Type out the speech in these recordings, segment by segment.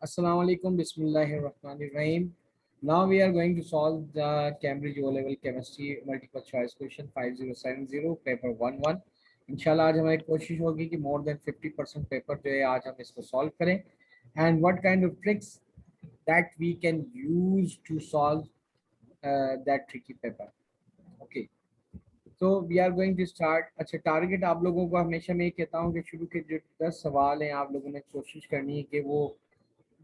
Assalamu alaikum, Bismillahirrahmanirrahim. Now we are going to solve the Cambridge O-Level Chemistry Multiple Choice Question 5070 Paper 11. इंशाल्लाह आज हमारी कोशिश होगी कि more than 50% पेपर जो है आज हम इसको solve करें. And what kind of tricks that we can use to solve that tricky paper. Okay. तो we are going to start. अच्छा, टारगेट आप लोगों को हमेशा मैं ये कहता हूँ कि शुरू के जो 10 सवाल हैं आप लोगों ने कोशिश करनी है कि वो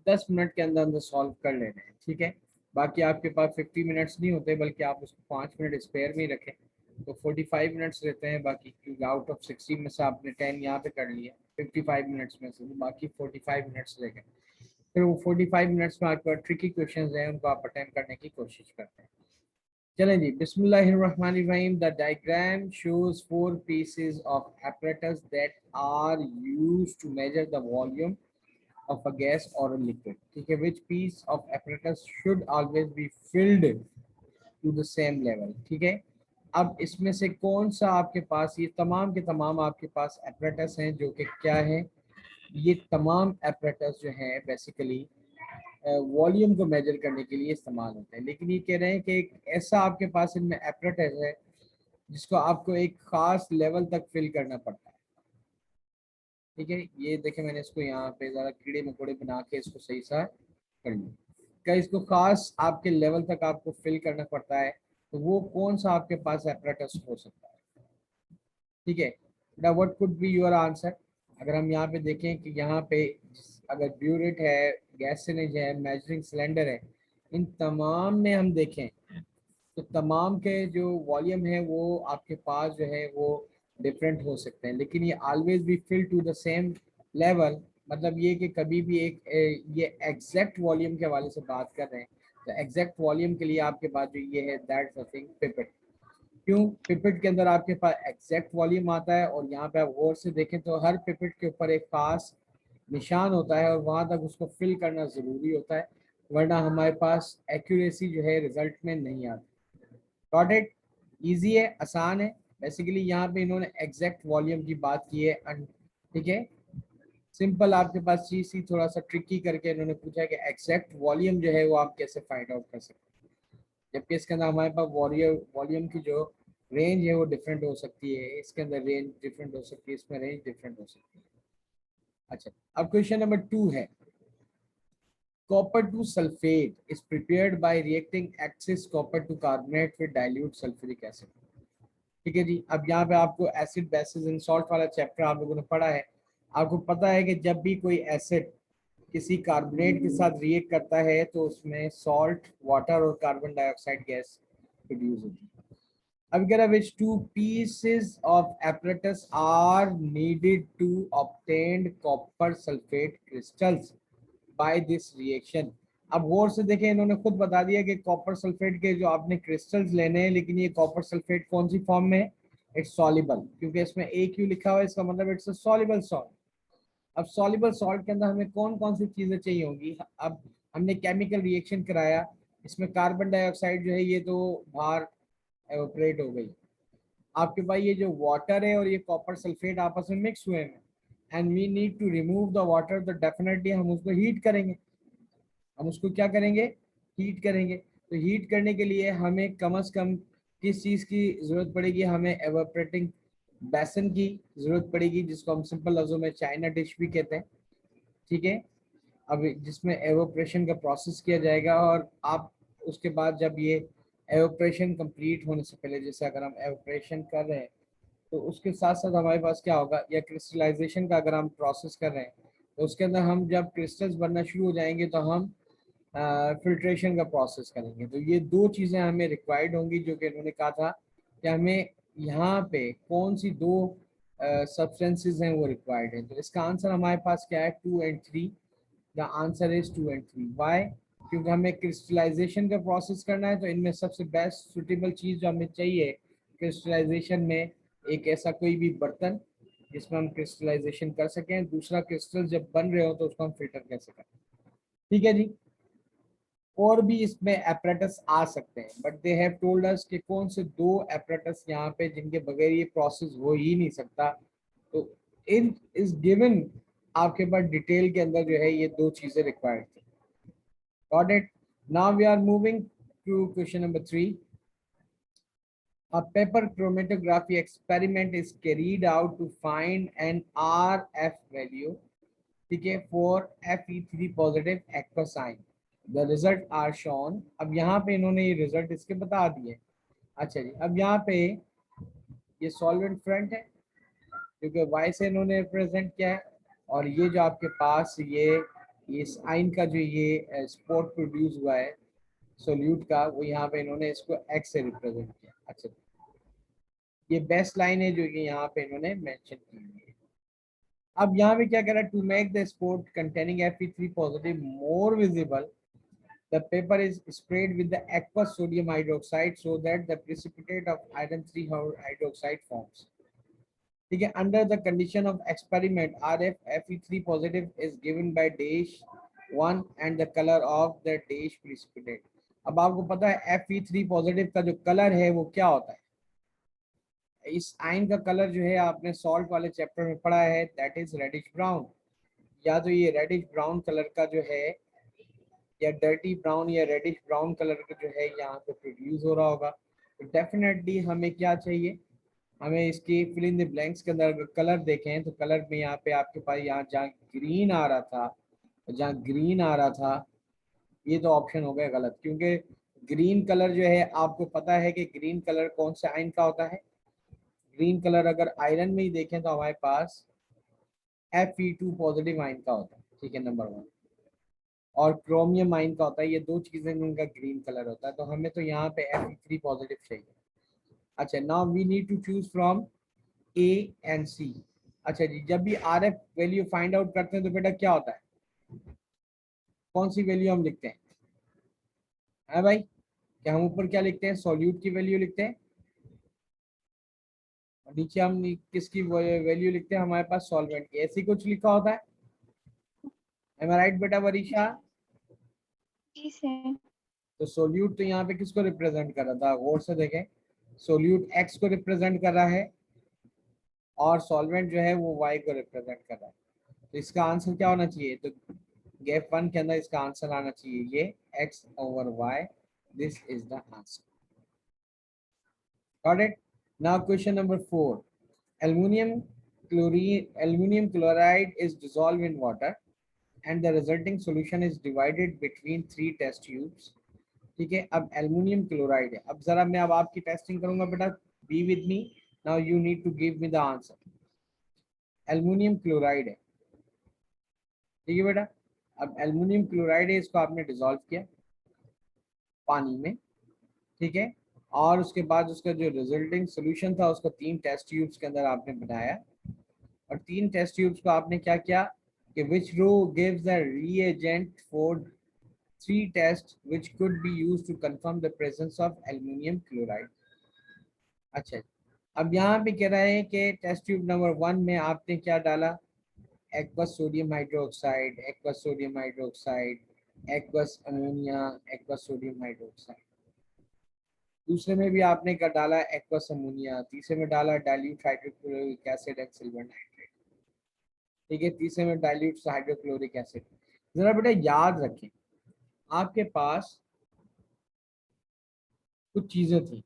10 मिनट के अंदर अंदर सॉल्व कर लेना है, ठीक है. बाकी आपके पास 50 मिनट्स नहीं होते, बल्कि आप उसको 5 मिनट स्पेयर में ही रखें तो 45 मिनट्स रहते हैं. बाकी क्योंकि आउट ऑफ 60 में से आपने 10 यहाँ पे कर लिया 55 मिनट्स में से, तो बाकी 45 मिनट्स रह गए. फिर वो 45 मिनट्स में आपके पास ट्रिकी क्वेश्चन हैं, उनको आप अटेम्प्ट करने की कोशिश करते हैं. चलें जी, बिस्मिल्लाहिर्रहमानिर्रहीम. The diagram shows 4 pieces of apparatus that are used to measure the volume of a gas or a liquid. ठीक है, which piece of apparatus should always be filled to the same level. ठीक है, अब इसमें से कौन सा आपके पास, ये तमाम के तमाम आपके पास apparatus हैं जो कि क्या है, ये तमाम apparatus जो हैं बेसिकली वॉल्यूम को मेजर करने के लिए इस्तेमाल होते हैं. लेकिन ये कह रहे हैं कि एक ऐसा आपके पास इनमें apparatus है जिसको आपको एक खास लेवल तक फिल करना पड़ता है. ठीक है, ये देखें मैंने इसको यहाँ पे ज़रा कीड़े मकोड़े बना के इसको सही सा कर लिया. क्या इसको खास आपके लेवल तक आपको फिल करना पड़ता है, तो वो कौन सा आपके पास एपरेटस हो सकता है. ठीक है, ना what could be your answer. अगर हम यहाँ पे देखें कि यहाँ पे अगर ब्यूरेट है, गैस सिलेंज है, मेजरिंग सिलेंडर है, इन तमाम में हम देखें तो तमाम के जो वॉल्यूम है वो आपके पास जो है वो डिफरेंट हो सकते हैं. लेकिन ये always be fill to the same level, मतलब ये कि कभी भी एक ये एग्जैक्ट वॉल्यूम के हवाले से बात कर रहे हैं तो एग्जैक्ट वॉल्यूम के लिए आपके पास जो ये है दैट्स अ थिंग पिपेट. क्यों, पिपेट के अंदर आपके पास एग्जैक्ट वॉल्यूम आता है और यहाँ पे आप गौर से देखें तो हर पिपेट के ऊपर एक खास निशान होता है और वहाँ तक उसको फिल करना ज़रूरी होता है, वरना हमारे पास एक्यूरेसी जो है रिजल्ट में नहीं आती. Got it. ईजी है, आसान है. बेसिकली यहाँ पे इन्होंने एग्जैक्ट वॉल्यूम की बात की है. ठीक है, सिंपल आपके पास चीज थी, थोड़ा सा ट्रिकी करके इन्होंने पूछा है कि एग्जैक्ट वॉल्यूम जो है वो आप कैसे फाइंड आउट कर सकते हैं, जबकि इसके अंदर हमारे पास वॉल्यूम की जो रेंज है वो डिफरेंट हो सकती है, इसके अंदर रेंज डिफरेंट हो सकती है, इसमें रेंज डिफरेंट हो सकती है. अच्छा, अब क्वेश्चन नंबर 2 है. Copper to sulfate is prepared by reacting excess copper to carbonate with dilute sulfuric acid. ठीक है जी, अब यहाँ पे आपको एसिड बेसिस एंड सॉल्ट वाला चैप्टर आप लोगों ने पढ़ा है. आपको पता है कि जब भी कोई एसिड किसी कार्बोनेट के साथ रिएक्ट करता है तो उसमें सॉल्ट, वाटर और कार्बन डाइऑक्साइड गैस प्रोड्यूस होती है. अब कह रहा है which two pieces of apparatus are needed to obtain copper sulfate crystals by this reaction. अब गौर से देखें, इन्होंने खुद बता दिया कि कॉपर सल्फेट के जो आपने क्रिस्टल्स लेने हैं, लेकिन ये कॉपर सल्फेट कौन सी फॉर्म में है, इट्स सॉल्युबल. क्योंकि इसमें AQ लिखा हुआ है, इसका मतलब इट्स अ सॉल्युबल सॉल्ट. अब सॉल्युबल सॉल्ट के अंदर हमें कौन कौन सी चीजें चाहिए होंगी. अब हमने केमिकल रिएक्शन कराया, इसमें कार्बन डाइऑक्साइड जो है ये तो बाहर एवोपरेट हो गई. आपके पास ये जो वाटर है और ये कॉपर सल्फेट आपस में मिक्स हुए हैं, and we need to remove the water, तो डेफिनेटली हम उसको हीट करेंगे. हम उसको क्या करेंगे, हीट करेंगे. तो हीट करने के लिए हमें कम से कम किस चीज़ की ज़रूरत पड़ेगी, हमें एवापोरेटिंग बेसन की ज़रूरत पड़ेगी, जिसको हम सिंपल लफ्ज़ों में चाइना डिश भी कहते हैं. ठीक है, अब जिसमें एवोपरेशन का प्रोसेस किया जाएगा और आप उसके बाद जब ये एवोपरेशन कंप्लीट होने से पहले, जैसे अगर हम एवोपरेशन कर रहे हैं तो उसके साथ साथ हमारे पास क्या होगा, या क्रिस्टलाइजेशन का अगर हम प्रोसेस कर रहे हैं तो उसके अंदर हम जब क्रिस्टल्स बनना शुरू हो जाएंगे तो हम फिल्ट्रेशन का प्रोसेस करेंगे. तो ये दो चीज़ें हमें रिक्वायर्ड होंगी, जो कि इन्होंने कहा था कि हमें यहाँ पे कौन सी दो सब्सटेंसेस हैं वो रिक्वायर्ड है. तो इसका आंसर हमारे पास क्या है, 2 and 3. The answer is 2 and 3. Why, क्योंकि हमें क्रिस्टलाइजेशन का प्रोसेस करना है, तो इनमें सबसे बेस्ट सुटेबल चीज़ जो हमें चाहिए क्रिस्टलाइजेशन में, एक ऐसा कोई भी बर्तन जिसमें हम क्रिस्टलाइजेशन कर सकें, दूसरा क्रिस्टल जब बन रहे हो तो उसको हम फिल्टर कैसे करें. ठीक है जी, और भी इसमें एपरेटस आ सकते हैं, but they have told us कि कौन से दो एपरेटस यहाँ पे जिनके बगैर ये प्रोसेस हो ही नहीं सकता. तो इन इज गिवन आपके पास डिटेल के अंदर जो है ये दो चीजें रिक्वायर्ड थी। Got it. Now we are moving to question number 3। A paper chromatography experiment is carried out to find an RF value, ठीक है, for Fe3 positive aqueous sign. The result are shown. अब यहाँ पे इन्होंने ये result इसके बता दिए। अच्छा जी, अब यहाँ पे ये सॉल्वेंट फ्रंट है क्योंकि वाई से इन्होंने रिप्रेजेंट किया है, और ये जो आपके पास ये इस आइन का जो ये स्पॉट प्रोड्यूस हुआ है सोल्यूट का, वो यहाँ पे इन्होंने इसको एक्स से रिप्रेजेंट किया। अच्छा, ये बेस्ट लाइन है जो कि यहाँ पे इन्होंने मेंशन की है। अब यहाँ पे क्या कह रहा है, to make the spot containing Fe3 positive more visible the paper is sprayed with the aqueous sodium hydroxide so that the precipitate of iron 3 hydroxide forms, ठीक है। Under the condition of experiment RF Fe3 positive is given by dash 1 and the colour of the dash precipitate. अब आपको पता है Fe3 positive का जो colour है वो क्या होता है। इस आयन का कलर जो है आपने सॉल्ट वाले चैप्टर में पढ़ा है, दैट इज रेडिश ब्राउन। या तो ये रेडिश ब्राउन कलर का जो है, या डर्टी ब्राउन या रेडिश ब्राउन कलर का जो है यहाँ पे प्रोड्यूस हो रहा होगा। तो डेफिनेटली हमें क्या चाहिए, हमें इसकी फिल इन द ब्लैंक्स के अंदर कलर देखें तो कलर में यहाँ पे आपके पास यहाँ जहाँ ग्रीन आ रहा था, जहाँ ग्रीन आ रहा था, ये तो ऑप्शन हो गया गलत, क्योंकि ग्रीन कलर जो है आपको पता है कि ग्रीन कलर कौन से आयन का होता है। ग्रीन कलर अगर आयरन में ही देखें तो हमारे पास Fe2 पॉजिटिव आयन का होता है, ठीक है, नंबर 1। और क्रोमियम आयन का होता है, ये दो चीजें जिनका ग्रीन कलर होता है। तो हमें तो यहाँ पे Fe3 पॉजिटिव चाहिए। अच्छा, now we need to choose from A and C. अच्छा जी, जब भी RF वैल्यू फाइंड आउट करते हैं तो बेटा क्या होता है, कौन सी वैल्यू हम लिखते हैं, है भाई? क्या हम ऊपर क्या लिखते हैं, सॉल्यूट की वैल्यू लिखते हैं, और नीचे हम किसकी वैल्यू लिखते हैं, हमारे पास सॉल्वेंट की, ऐसी कुछ लिखा होता है। एम आई राइट बेटा वरीशा? तो सोल्यूट तो यहाँ पे किसको रिप्रेजेंट कर रहा था, गौर से देखें, सोल्यूट एक्स को रिप्रेजेंट कर रहा है और सॉल्वेंट जो है वो वाई को रिप्रेजेंट कर रहा है। तो इसका आंसर क्या होना चाहिए, तो गैप 1 के अंदर इसका आंसर आना चाहिए ये x over y. This is the answer. Got it? Now question number 4. Aluminium chloride is dissolved in water and the resulting solution is divided between 3 test tubes. ठीक है, अब एल्युमिनियम क्लोराइड है। अब जरा मैं अब आपकी टेस्टिंग करूंगा बेटा, be with me now, you need to give me the answer. Aluminium chloride है, ठीक है बेटा। अब एल्युमिनियम क्लोराइड है, इसको आपने डिसॉल्व किया पानी में, ठीक है, और उसके बाद उसका जो रिजल्टिंग सोल्यूशन था उसको 3 टेस्ट ट्यूब्स के अंदर आपने बनाया, और 3 टेस्ट ट्यूब्स को आपने क्या किया कि which row gives the reagent for 3 test which could be used to confirm the presence of aluminium chloride. अच्छा, अब यहाँ पे कह रहा है कि टेस्ट ट्यूब नंबर 1 में आपने क्या डाला, aqueous sodium hydroxide, aqueous sodium hydroxide, aqueous ammonia, aqueous sodium hydroxide. दूसरे में भी आपने क्या डाला, एक्वस अमोनिया। तीसरे में डाला dilute hydrochloric acid and silver nitrate, ठीक है। तीसरे में डाइल्यूट हाइड्रोक्लोरिक एसिड। जरा बेटा याद रखें, आपके पास कुछ चीजें थी,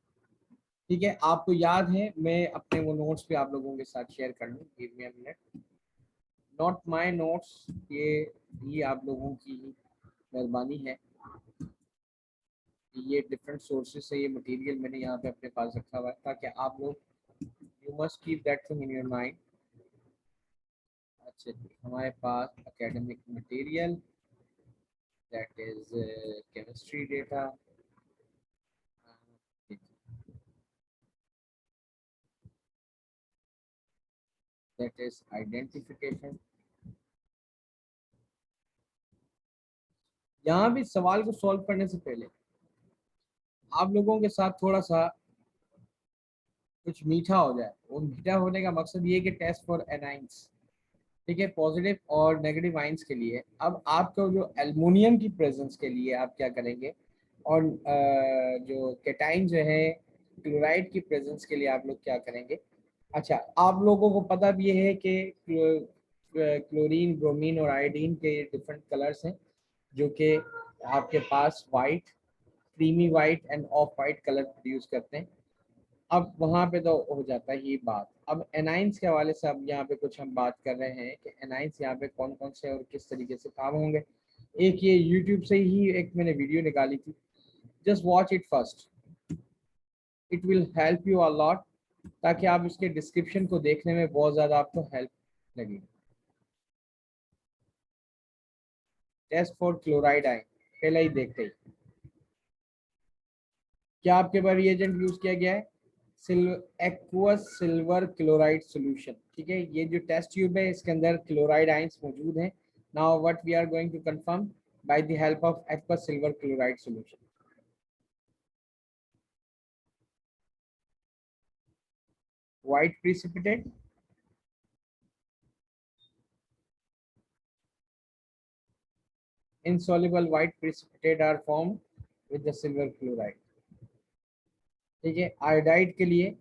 ठीक है, आपको याद है, मैं अपने वो नोट्स पे आप लोगों के साथ शेयर कर लूँ, give me a minute. Not my notes, ये भी आप लोगों की मेहरबानी है, ये डिफरेंट सोर्सेज से ये मटेरियल मैंने यहाँ पे अपने पास रखा हुआ है ताकि आप लोग, you must keep that thing in your mind. अच्छा, हमारे पास academic material, that is chemistry data, that is identification. यहाँ भी सवाल को सॉल्व करने से पहले आप लोगों के साथ थोड़ा सा कुछ मीठा हो जाए। वो मीठा होने का मकसद ये है कि टेस्ट फॉर एनाइंस, ठीक है, पॉजिटिव और नेगेटिव आइंस के लिए। अब आपको जो एल्युमिनियम की प्रेजेंस के लिए आप क्या करेंगे, और जो केटाइन जो है क्लोराइड की प्रेजेंस के लिए आप लोग क्या करेंगे। अच्छा, आप लोगों को पता भी है कि क्लोरीन, ब्रोमीन और आयोडीन के डिफरेंट कलर्स हैं जो कि आपके पास white, creamy white and off white colour produce करते हैं। अब वहाँ पे तो हो जाता है ये बात। अब एनाइंस के हवाले से अब यहाँ पे कुछ हम बात कर रहे हैं कि एनाइंस यहाँ पे कौन कौन से और किस तरीके से काम होंगे। एक ये यूट्यूब से ही एक मैंने वीडियो निकाली थी, just watch it first, it will help you a lot, ताकि आप इसके डिस्क्रिप्शन को देखने में बहुत ज़्यादा आपको हेल्प लगेगी। टेस्ट फॉर क्लोराइड आयन, पहले ही देखते ही क्या आपके पास रिएजेंट यूज किया गया है, एक्वस सिल्वर क्लोराइड सॉल्यूशन। ठीक है, ये जो टेस्ट ट्यूब है इसके अंदर क्लोराइड आयंस मौजूद हैं। Now what we are going to confirm by the help of aqueous silver chloride solution. White precipitate, insoluble white precipitate are formed with the silver chloride। ठीक है, आयोडाइड के लिए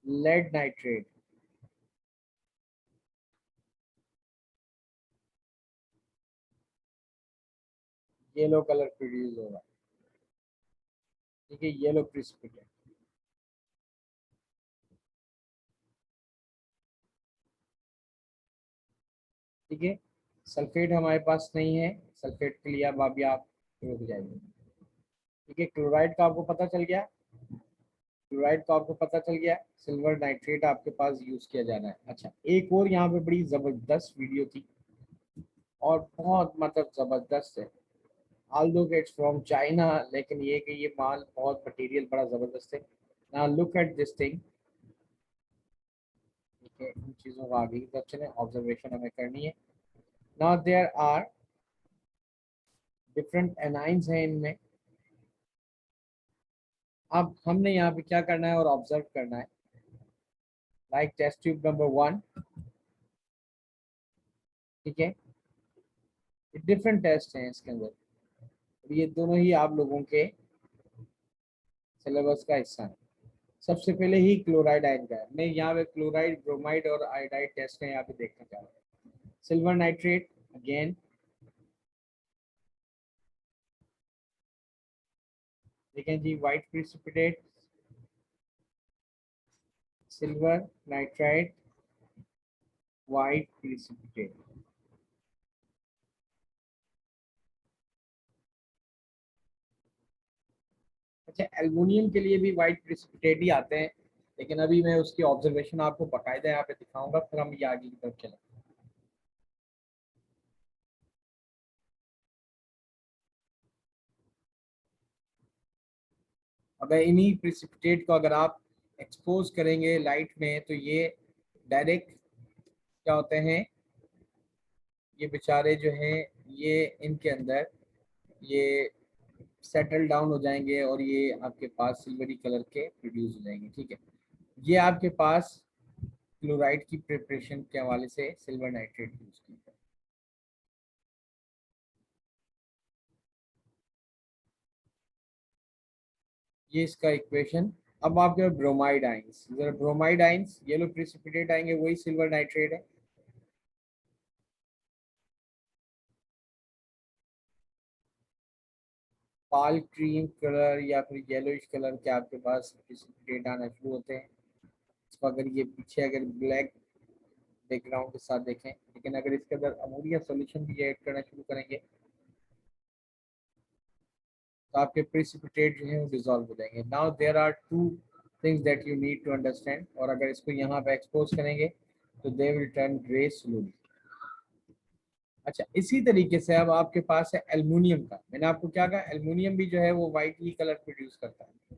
lead nitrate, yellow colour produce होगा। ठीक है, yellow precipitate. ठीक है, sulphate हमारे पास नहीं है, सल्फेट के लिए अब अभी आप रुक जाइए। ठीक है, क्लोराइड का आपको पता चल गया, क्लोराइड का आपको पता चल गया, सिल्वर नाइट्रेट आपके पास यूज किया जाना है। अच्छा, एक और यहाँ पे बड़ी जबरदस्त वीडियो थी और बहुत मतलब जबरदस्त है, although it's from China, लेकिन ये कि ये माल बहुत मटेरियल बड़ा जबरदस्त है। now look at this thing। ठीक है, इन चीज़ों को आगे की तरफ चलें, ऑब्जर्वेशन हमें करनी है। now there are different anions हैं इनमें। अब हमने यहाँ पे क्या करना है और ऑब्जर्व करना है, लाइक टेस्ट ट्यूब नंबर 1। ठीक है, डिफरेंट टेस्ट हैं इसके अंदर, ये दोनों ही आप लोगों के सिलेबस का हिस्सा है। सबसे पहले ही क्लोराइड आयन का है, मैं यहाँ पे क्लोराइड, ब्रोमाइड और आयोडाइड टेस्ट है यहाँ पे देखना चाह रहा हूँ। सिल्वर नाइट्रेट अगेन, देखें जी, white precipitate, silver nitride, white precipitate. अच्छा, एल्युमिनियम के लिए भी वाइट प्रिसिपिटेट ही आते हैं, लेकिन अभी मैं उसकी ऑब्जर्वेशन आपको बाकायदा यहाँ पे दिखाऊंगा, फिर हम ये आगे की तरफ चलें। अगर इन्हीं प्रिसिपिटेट को अगर आप एक्सपोज करेंगे लाइट में तो ये डायरेक्ट क्या होते हैं, ये बेचारे जो हैं ये इनके अंदर ये सेटल डाउन हो जाएंगे और ये आपके पास सिल्वरी कलर के प्रोड्यूस हो जाएंगे। ठीक है, ये आपके पास क्लोराइड की प्रिपरेशन के हवाले से सिल्वर नाइट्रेट यूज की है। ये इसका इक्वेशन। अब आपके ब्रोमाइड आइंस, जरा ब्रोमाइड आइंस येलो प्रिसिपिटेट आएंगे, वही सिल्वर नाइट्रेट है। पाल क्रीम कलर या फिर येलोइश कलर के आपके पास प्रिसिपिटेट आना शुरू होते हैं। इसको अगर ये पीछे अगर ब्लैक बैकग्राउंड के साथ देखें, लेकिन अगर इसके अंदर अमोनिया सॉल्यूशन भी ऐड करना शुरू करेंगे तो आपके प्रिसिपिटेट जो है वो डिजॉल्व हो जाएंगे। Now there are two things that you need to understand, और अगर इसको यहाँ पे एक्सपोज करेंगे तो they will turn grey slowly. अच्छा, इसी तरीके से अब आपके पास है एल्युमिनियम का। मैंने आपको क्या कहा, एल्युमिनियम भी जो है वो वाइट ही कलर प्रोड्यूस करता है,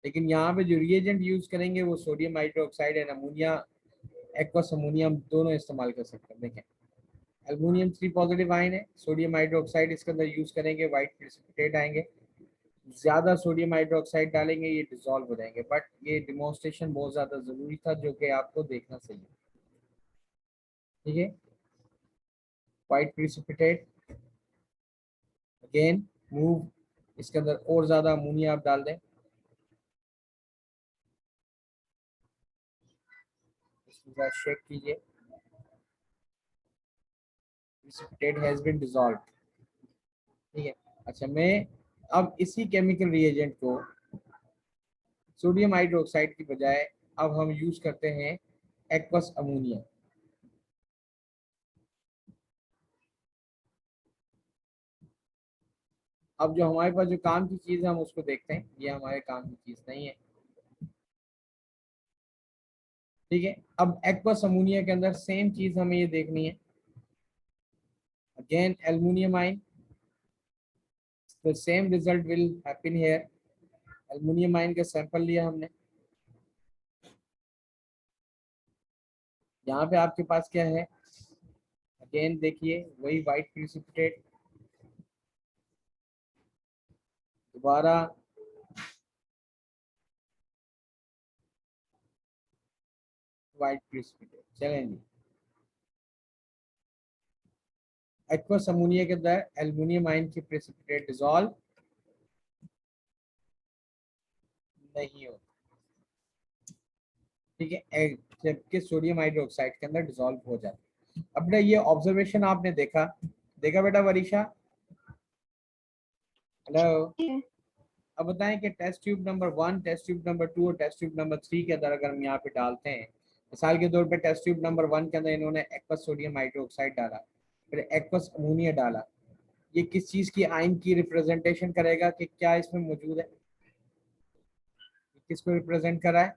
लेकिन यहाँ पे जो रिएजेंट यूज करेंगे वो sodium hydroxide and ammonia, aqueous ammonium दोनों इस्तेमाल कर सकते हैं। देखें, एल्युमिनियम 3 पॉजिटिव आयन है, सोडियम हाइड्रोक्साइड इसके अंदर यूज करेंगे, व्हाइट प्रेसिपिटेट आएंगे। ज्यादा सोडियम हाइड्रोक्साइड डालेंगे ये डिसॉल्व हो जाएंगे, बट ये डिमॉन्स्ट्रेशन बहुत ज्यादा जरूरी था जो कि आपको देखना चाहिए। ठीक है, व्हाइट प्रेसिपिटेट अगेन मूव, इसके अंदर और ज्यादा अमोनिया आप डाल दें। इसको जरा शेक कीजिए। Precipitate has been dissolved. ठीक है। अच्छा, मैं अब इसी केमिकल रिएजेंट को सोडियम हाइड्रोक्साइड की बजाय अब हम यूज करते हैं एक्वस अमोनिया। अब जो हमारे पास जो काम की चीज है हम उसको देखते हैं, ये हमारे काम की चीज नहीं है। ठीक है। अब एक्वस अमोनिया के अंदर सेम चीज हमें ये देखनी है। Again aluminium ion, the same result will happen here। Aluminium ion का सैंपल लिया हमने। यहाँ पे आपके पास क्या है, अगेन देखिए वही वाइट प्रिसिपिटेट, दोबारा वाइट प्रिसिपिटेट। चलें जी, एक्वस अमोनिया के अंदर एल्युमिनियम आयन की प्रिसिपिटेट डिसॉल्व नहीं होती। ठीक है, जबकि सोडियम हाइड्रोक्साइड के अंदर डिसॉल्व हो जाती है। अपने ये ऑब्जर्वेशन आपने देखा, देखा बेटा वरीशा? हेलो। अब बताएं कि test tube number 1, test tube number 2 और टेस्ट ट्यूब नंबर 3 के अंदर अगर हम यहाँ पे डालते हैं, मिसाल के तौर पे टेस्ट ट्यूब नंबर 1 के अंदर इन्होंने एक्वस सोडियम हाइड्रोक्साइड डाला, फिर एक्वस अमोनिया डाला, ये किस चीज की आयन की रिप्रेजेंटेशन करेगा कि क्या इसमें मौजूद है? किसको रिप्रेजेंट कर रहा है?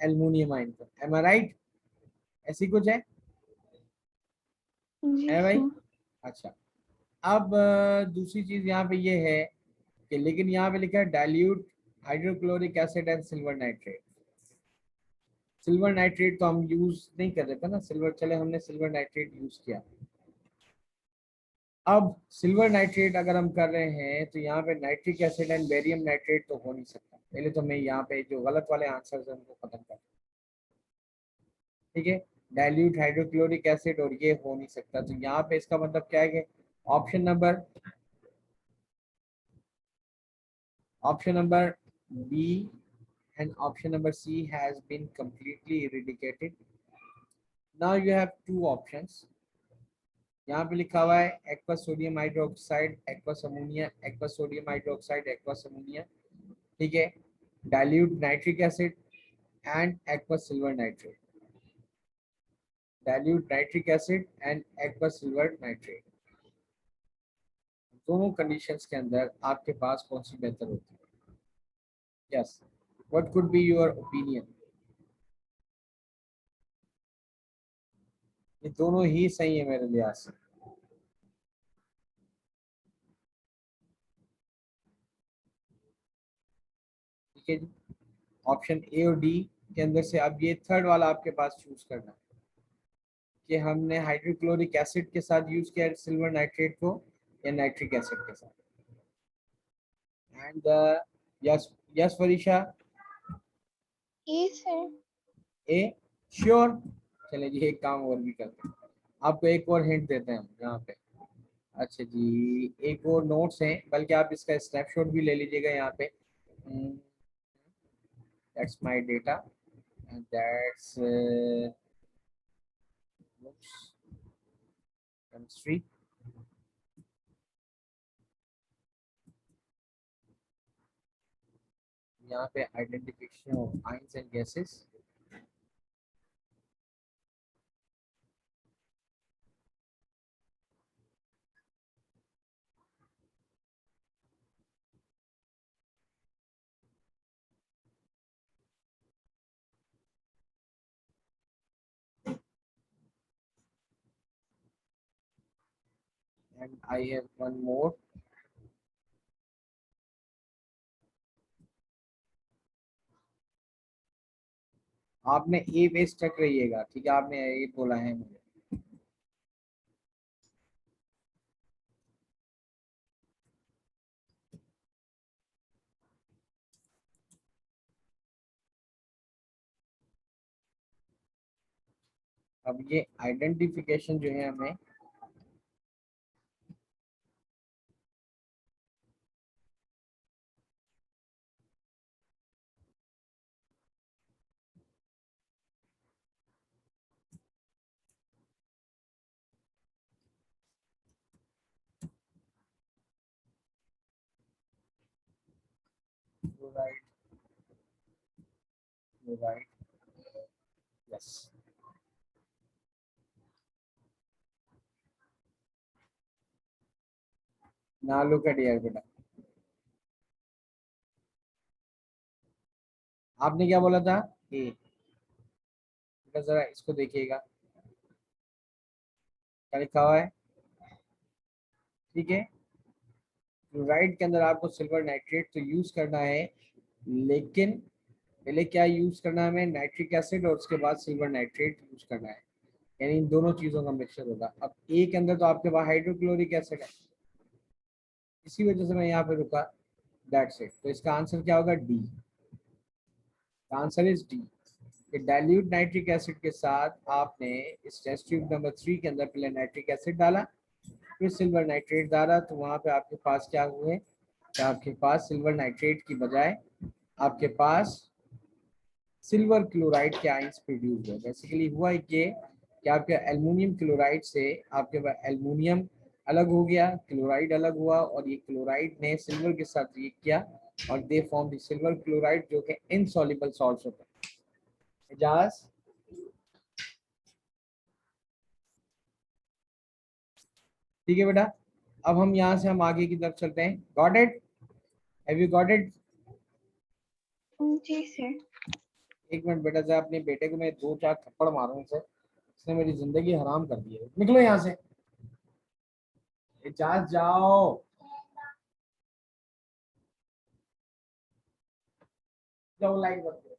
एल्युमिनियम आयन को। एम आई राइट? ऐसी कुछ जी है भाई? सर। अच्छा। अब दूसरी चीज यहाँ पे ये है कि लेकिन यहाँ पे लिखा है dilute hydrochloric acid and silver nitrate. Silver nitrate तो हम यूज नहीं कर रहे थे ना, सिल्वर, चले हमने सिल्वर नाइट्रेट यूज किया। अब सिल्वर नाइट्रेट अगर हम कर रहे हैं तो यहाँ पे nitric acid and barium nitrate तो हो नहीं सकता। पहले तो मैं यहाँ पे जो गलत वाले आंसर है उनको खत्म कर, ठीक है। डाइल्यूट हाइड्रोक्लोरिक एसिड और ये हो नहीं सकता, तो यहाँ पे इसका मतलब क्या है कि option number B and option number C has been completely eradicated। Now you have two options। यहाँ पे लिखा हुआ है aqueous sodium hydroxide aqueous ammonia, aqueous sodium hydroxide aqueous ammonia. ठीक है। Dilute nitric acid and aqueous silver nitrate, dilute nitric acid and aqueous silver nitrate. दोनों conditions के अंदर आपके पास कौन सी बेहतर होती है? Yes, what could be your opinion? ये दोनों ही सही है मेरे लिहाज से। ठीक है जी। ऑप्शन ए और डी के अंदर से अब ये थर्ड वाला आपके पास चूज करना है कि हमने हाइड्रोक्लोरिक एसिड के साथ यूज किया सिल्वर नाइट्रेट को या नाइट्रिक एसिड के साथ। And yes, yes Varisha? A sir. A sure? चले जी, एक काम और भी करते हैं, आपको एक और हिंट देते हैं हम यहाँ पे। अच्छा जी, एक और नोट्स हैं, बल्कि आप इसका स्नैपशॉट भी ले लीजिएगा यहाँ पे। That's my data and that's chemistry. यहाँ पे identification of ions and gases. And I have one more. आपने ए पे स्टक रहिएगा, ठीक है, आपने ए बोला है मुझे। अब ये आइडेंटिफिकेशन जो है हमें chloride, yes. Now look at here बेटा, आपने क्या बोला था? ए बेटा जरा इसको देखिएगा क्या लिखा हुआ है, ठीक है। क्लोराइड के अंदर आपको सिल्वर नाइट्रेट तो यूज करना है, लेकिन पहले क्या यूज करना है हमें? नाइट्रिक एसिड, और उसके बाद सिल्वर नाइट्रेट यूज करना है, यानी इन दोनों चीजों का मिक्सचर होगा। अब ए के अंदर तो आपके पास हाइड्रोक्लोरिक एसिड है, इसी वजह से मैं यहाँ पे रुका, दैट्स इट। तो इसका आंसर क्या होगा? D. Answer is D. Dilute nitric acid के साथ आपने इस टेस्ट ट्यूब नंबर 3 के अंदर पहले नाइट्रिक एसिड डाला, फिर सिल्वर नाइट्रेट डाला, तो वहां पे आपके पास क्या हुए कि आपके पास सिल्वर नाइट्रेट की बजाय आपके पास सिल्वर क्लोराइड के आयंस प्रोड्यूस हुए। बेसिकली हुआ कि आपके एल्युमिनियम क्लोराइड से आपके पास एल्युमिनियम अलग हो गया, क्लोराइड अलग हुआ, और ये क्लोराइड ने सिल्वर के साथ रिएक्ट किया और they form the silver chloride, जो कि इनसॉल्युबल सॉल्ट्स होता है। इजाज, ठीक है बेटा। अब हम यहाँ से हम आगे की तरफ चलते हैं। Got it? Have you got it? जी सर। एक मिनट बेटा, जरा अपने बेटे को मैं 2-4 थप्पड़ मारूं इसे, इसने मेरी जिंदगी हराम कर दी है। निकलो यहाँ से, इजाज जाओ। जाओ लाइट बंद करो।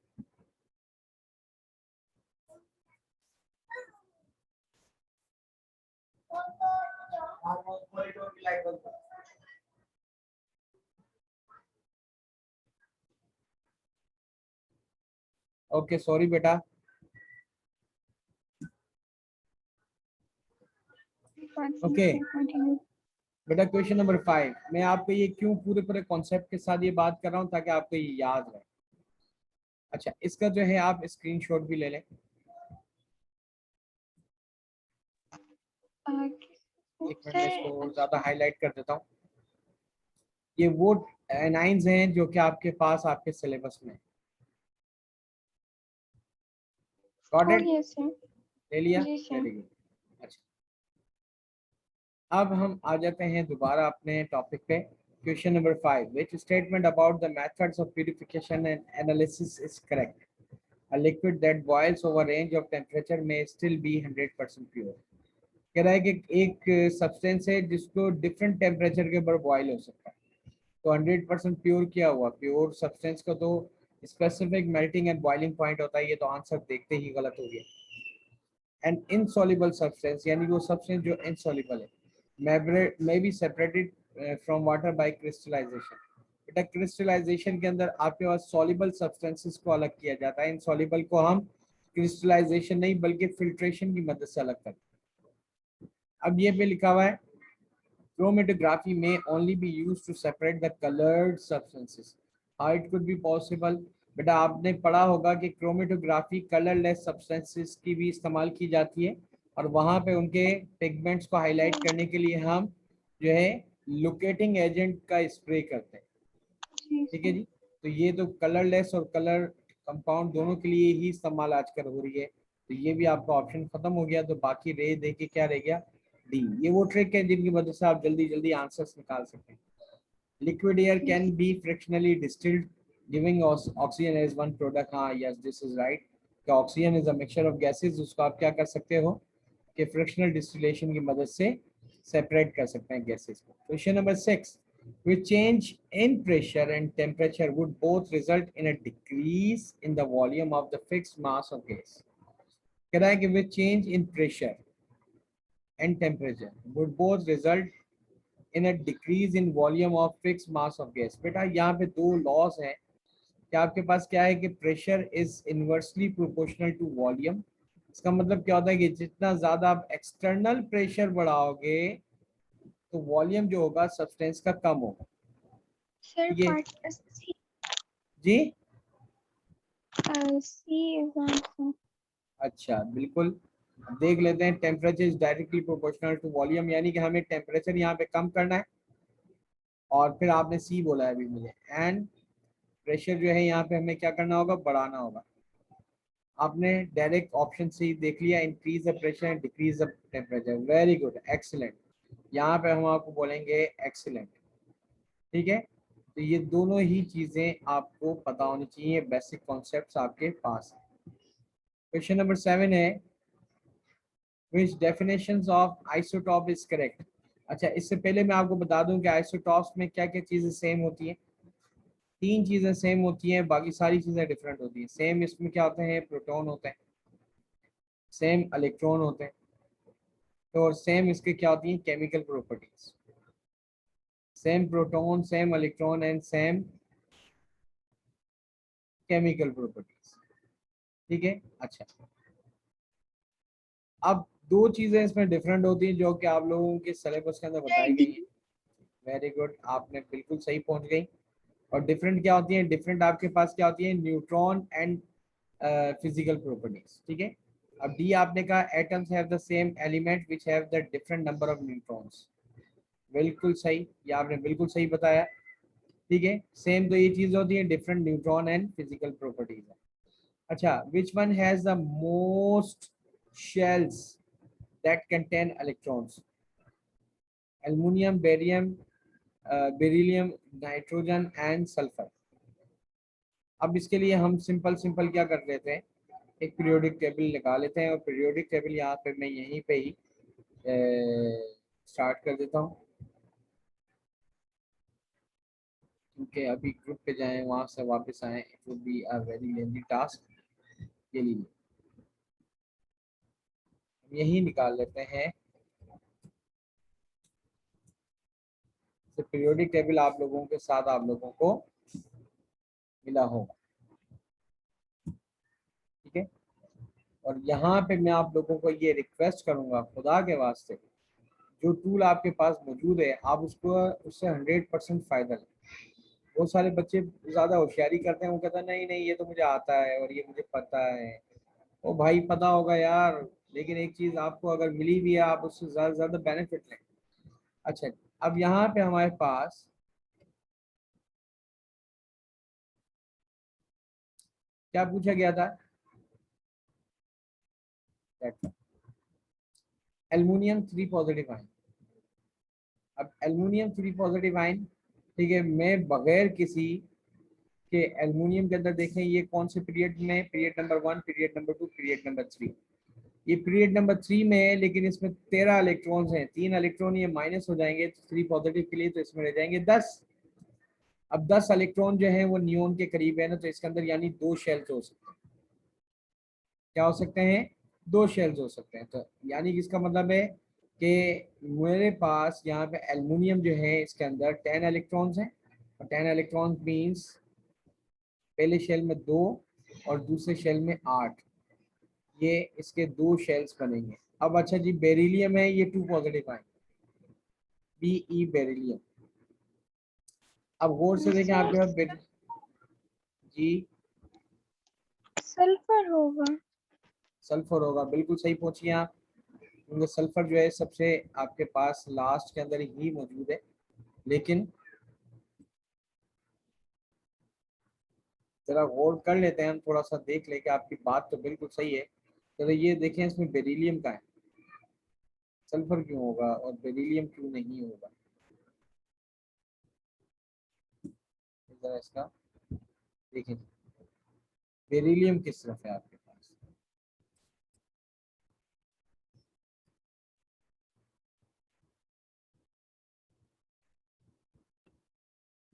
कॉरिडोर की लाइट बंद करो। ओके सॉरी बेटा। ओके बेटा, क्वेश्चन नंबर 5, मैं आपको ये क्यों पूरे पूरे कॉन्सेप्ट के साथ ये बात कर रहा हूँ ताकि आपको ये याद रहे। अच्छा, इसका जो है आप स्क्रीनशॉट भी ले लें। एक मिनट में इसको ज्यादा हाईलाइट कर देता हूँ। ये वो एनाइंस हैं जो कि आपके पास आपके सिलेबस में। Got it? ले लिया? Very good. अच्छा, अब हम आ जाते हैं दोबारा अपने टॉपिक पे। Question number 5, which statement about the methods of purification and analysis is correct? A liquid that boils over range of temperature may still be 100% pure. कह रहा है कि एक सब्सटेंस है जिसको डिफरेंट टेम्परेचर के ऊपर बॉयल हो सकता है, तो 100% प्योर क्या हुआ? प्योर सब्सटेंस का तो specific melting and boiling point होता है, ये तो आंसर देखते ही गलत हो गया। एंड इनसॉल्युबल सब्सटेंस, यानी वो सब्सटेंस जो इनसॉल्युबल है, may be separated from water by crystallization. बेटा क्रिस्टलाइजेशन के अंदर आपके पास सॉल्युबल सब्सटेंसेस को अलग किया जाता है, इनसॉल्युबल को हम क्रिस्टलाइजेशन नहीं बल्कि फिल्ट्रेशन की मदद से अलग करते हैं। अब ये पे लिखा हुआ है chromatography may only be used to separate the colored substances. How it could be possible? बेटा आपने पढ़ा होगा कि क्रोमेटोग्राफी कलरलेस सब्सटेंसेस की भी इस्तेमाल की जाती है, और वहां पे उनके पिगमेंट्स को हाईलाइट करने के लिए हम जो है लोकेटिंग एजेंट का स्प्रे करते हैं, ठीक है जी। तो ये तो कलरलेस और कलर कंपाउंड दोनों के लिए ही इस्तेमाल आजकल हो रही है, तो ये भी आपका ऑप्शन खत्म हो गया। तो बाकी रे दे के क्या रह गया? डी। ये वो ट्रिक है जिनकी वजह से आप जल्दी जल्दी आंसर्स निकाल सकते हैं। Liquid air can be fractionally distilled giving oxygen as one product. हाँ yes, this is right. Oxygen is a mixture of gases, उसको आप क्या कर सकते हो कि फ्रिक्शनल डिस्टिलेशन की मदद से सेपरेट कर सकते हैं गैसेस को। Question number 6, with change in pressure and temperature would both result in a decrease in the volume of the fixed mass of gas. कह रहा है कि with change in pressure and temperature would both result in a decrease in volume of fixed mass of gas. बेटा यहाँ पे दो loss हैं कि आपके पास क्या है कि pressure is inversely proportional to volume. इसका मतलब क्या होता है कि जितना ज्यादा आप एक्सटर्नल प्रेशर बढ़ाओगे तो वॉल्यूम जो होगा सब्सटेंस का कम होगा। सर ये part C G is answer. अच्छा बिल्कुल, देख लेते हैं। Temperature is directly proportional to volume, यानी कि हमें टेम्परेचर यहाँ पे कम करना है, और फिर आपने सी बोला है अभी मुझे, एंड प्रेशर जो है यहाँ पे हमें क्या करना होगा? बढ़ाना होगा। आपने डायरेक्ट ऑप्शन से ही देख लिया, increase the pressure and decrease the temperature. Very good, excellent. यहाँ पे हम आपको बोलेंगे एक्सीलेंट। ठीक है, तो ये दोनों ही चीजें आपको पता होनी चाहिए, बेसिक कॉन्सेप्ट्स आपके पास है। क्वेश्चन नंबर 7 है, which definitions of isotope is correct। अच्छा, इससे पहले मैं आपको बता दूं कि आइसोटॉप्स में क्या क्या चीजें सेम होती हैं। 3 चीजें सेम होती हैं, बाकी सारी चीजें डिफरेंट होती हैं। सेम इसमें क्या होते हैं, प्रोटॉन होते हैं, सेम इलेक्ट्रॉन होते हैं, तो और सेम इसके क्या होती हैं, chemical properties. Same proton, same electron and same chemical properties. ठीक है, अच्छा। अब दो चीजें इसमें डिफरेंट होती हैं जो कि आप लोगों के सिलेबस के अंदर बताई गई हैं। वेरी गुड, आपने बिल्कुल सही पहुंच गई। और डिफरेंट क्या होती है, डिफरेंट आपके पास क्या होती है, न्यूट्रॉन एंड फिजिकल प्रॉपर्टीज। ठीक है, अब डी आपने कहा atoms have the same element which have the different number of neutrons. बिल्कुल सही, ये आपने बिल्कुल सही बताया। ठीक है, सेम तो ये चीज होती है, different neutron and physical properties है। अच्छा, which one has the most shells that contain electrons. Aluminium, barium, beryllium, nitrogen and sulphur. अब इसके लिए हम सिंपल सिंपल क्या कर लेते हैं, एक पीरियोडिक टेबल निकाल लेते हैं। और पीरियोडिक टेबल यहाँ पे मैं यहीं पे ही स्टार्ट कर देता हूँ, क्योंकि अभी ग्रुप पे जाएं वहाँ से वापस आएँ, it would be a very lengthy task के लिए। हम यही निकाल लेते हैं। तो पीरियोडिक टेबल आप लोगों के साथ आप लोगों को मिला होगा। ठीक है, और यहाँ पे मैं आप लोगों को ये रिक्वेस्ट करूंगा, खुदा के वास्ते जो टूल आपके पास मौजूद है आप उसको उससे 100% फायदा लें। बहुत सारे बच्चे ज़्यादा होशियारी करते हैं, वो कहते हैं नहीं नहीं ये तो मुझे आता है और ये मुझे पता है। ओ भाई, पता होगा यार, लेकिन एक चीज़ आपको अगर मिली भी है आप उससे ज़्यादा से ज़्यादा बेनिफिट लें। अच्छा, अब यहाँ पे हमारे पास क्या पूछा गया था, एल्युमिनियम 3 पॉजिटिव आयन। अब एल्युमिनियम 3 पॉजिटिव आयन, ठीक है, मैं बगैर किसी के एल्युमिनियम के अंदर देखें ये कौन से पीरियड में, period number 1, period number 2, period number 3। ये पीरियड नंबर 3 में है, लेकिन इसमें 13 इलेक्ट्रॉन्स हैं। 3 इलेक्ट्रॉन ये माइनस हो जाएंगे 3 पॉजिटिव के लिए, तो इसमें रह जाएंगे 10। अब 10 इलेक्ट्रॉन जो है वो नियोन के करीब है ना, तो इसके अंदर यानी 2 शेल्स हो सकते हैं। क्या हो सकते हैं, 2 शेल्स हो सकते हैं। तो यानी कि इसका मतलब है कि मेरे पास यहाँ पे एल्युमिनियम जो है इसके अंदर 10 इलेक्ट्रॉन्स हैं। और 10 इलेक्ट्रॉन्स मीन्स पहले शेल में 2 और दूसरे शेल में 8, ये इसके 2 शेल्स बनेंगे। अब अच्छा जी, बेरिलियम है, ये 2 पॉजिटिव आए, बी बेरिलियम। अब गौर से देखें सर आपके पास जी, सल्फर होगा। सल्फर होगा, बिल्कुल सही पहुंची आप, क्योंकि सल्फर जो है सबसे आपके पास लास्ट के अंदर ही मौजूद है। लेकिन जरा गौर कर लेते हैं हम, थोड़ा सा देख लें कि आपकी बात तो बिल्कुल सही है। तो ये देखें, इसमें बेरिलियम का है, सल्फर क्यों होगा और बेरिलियम क्यों नहीं होगा, जरा इसका देखें। बेरिलियम किस तरफ है आपके पास,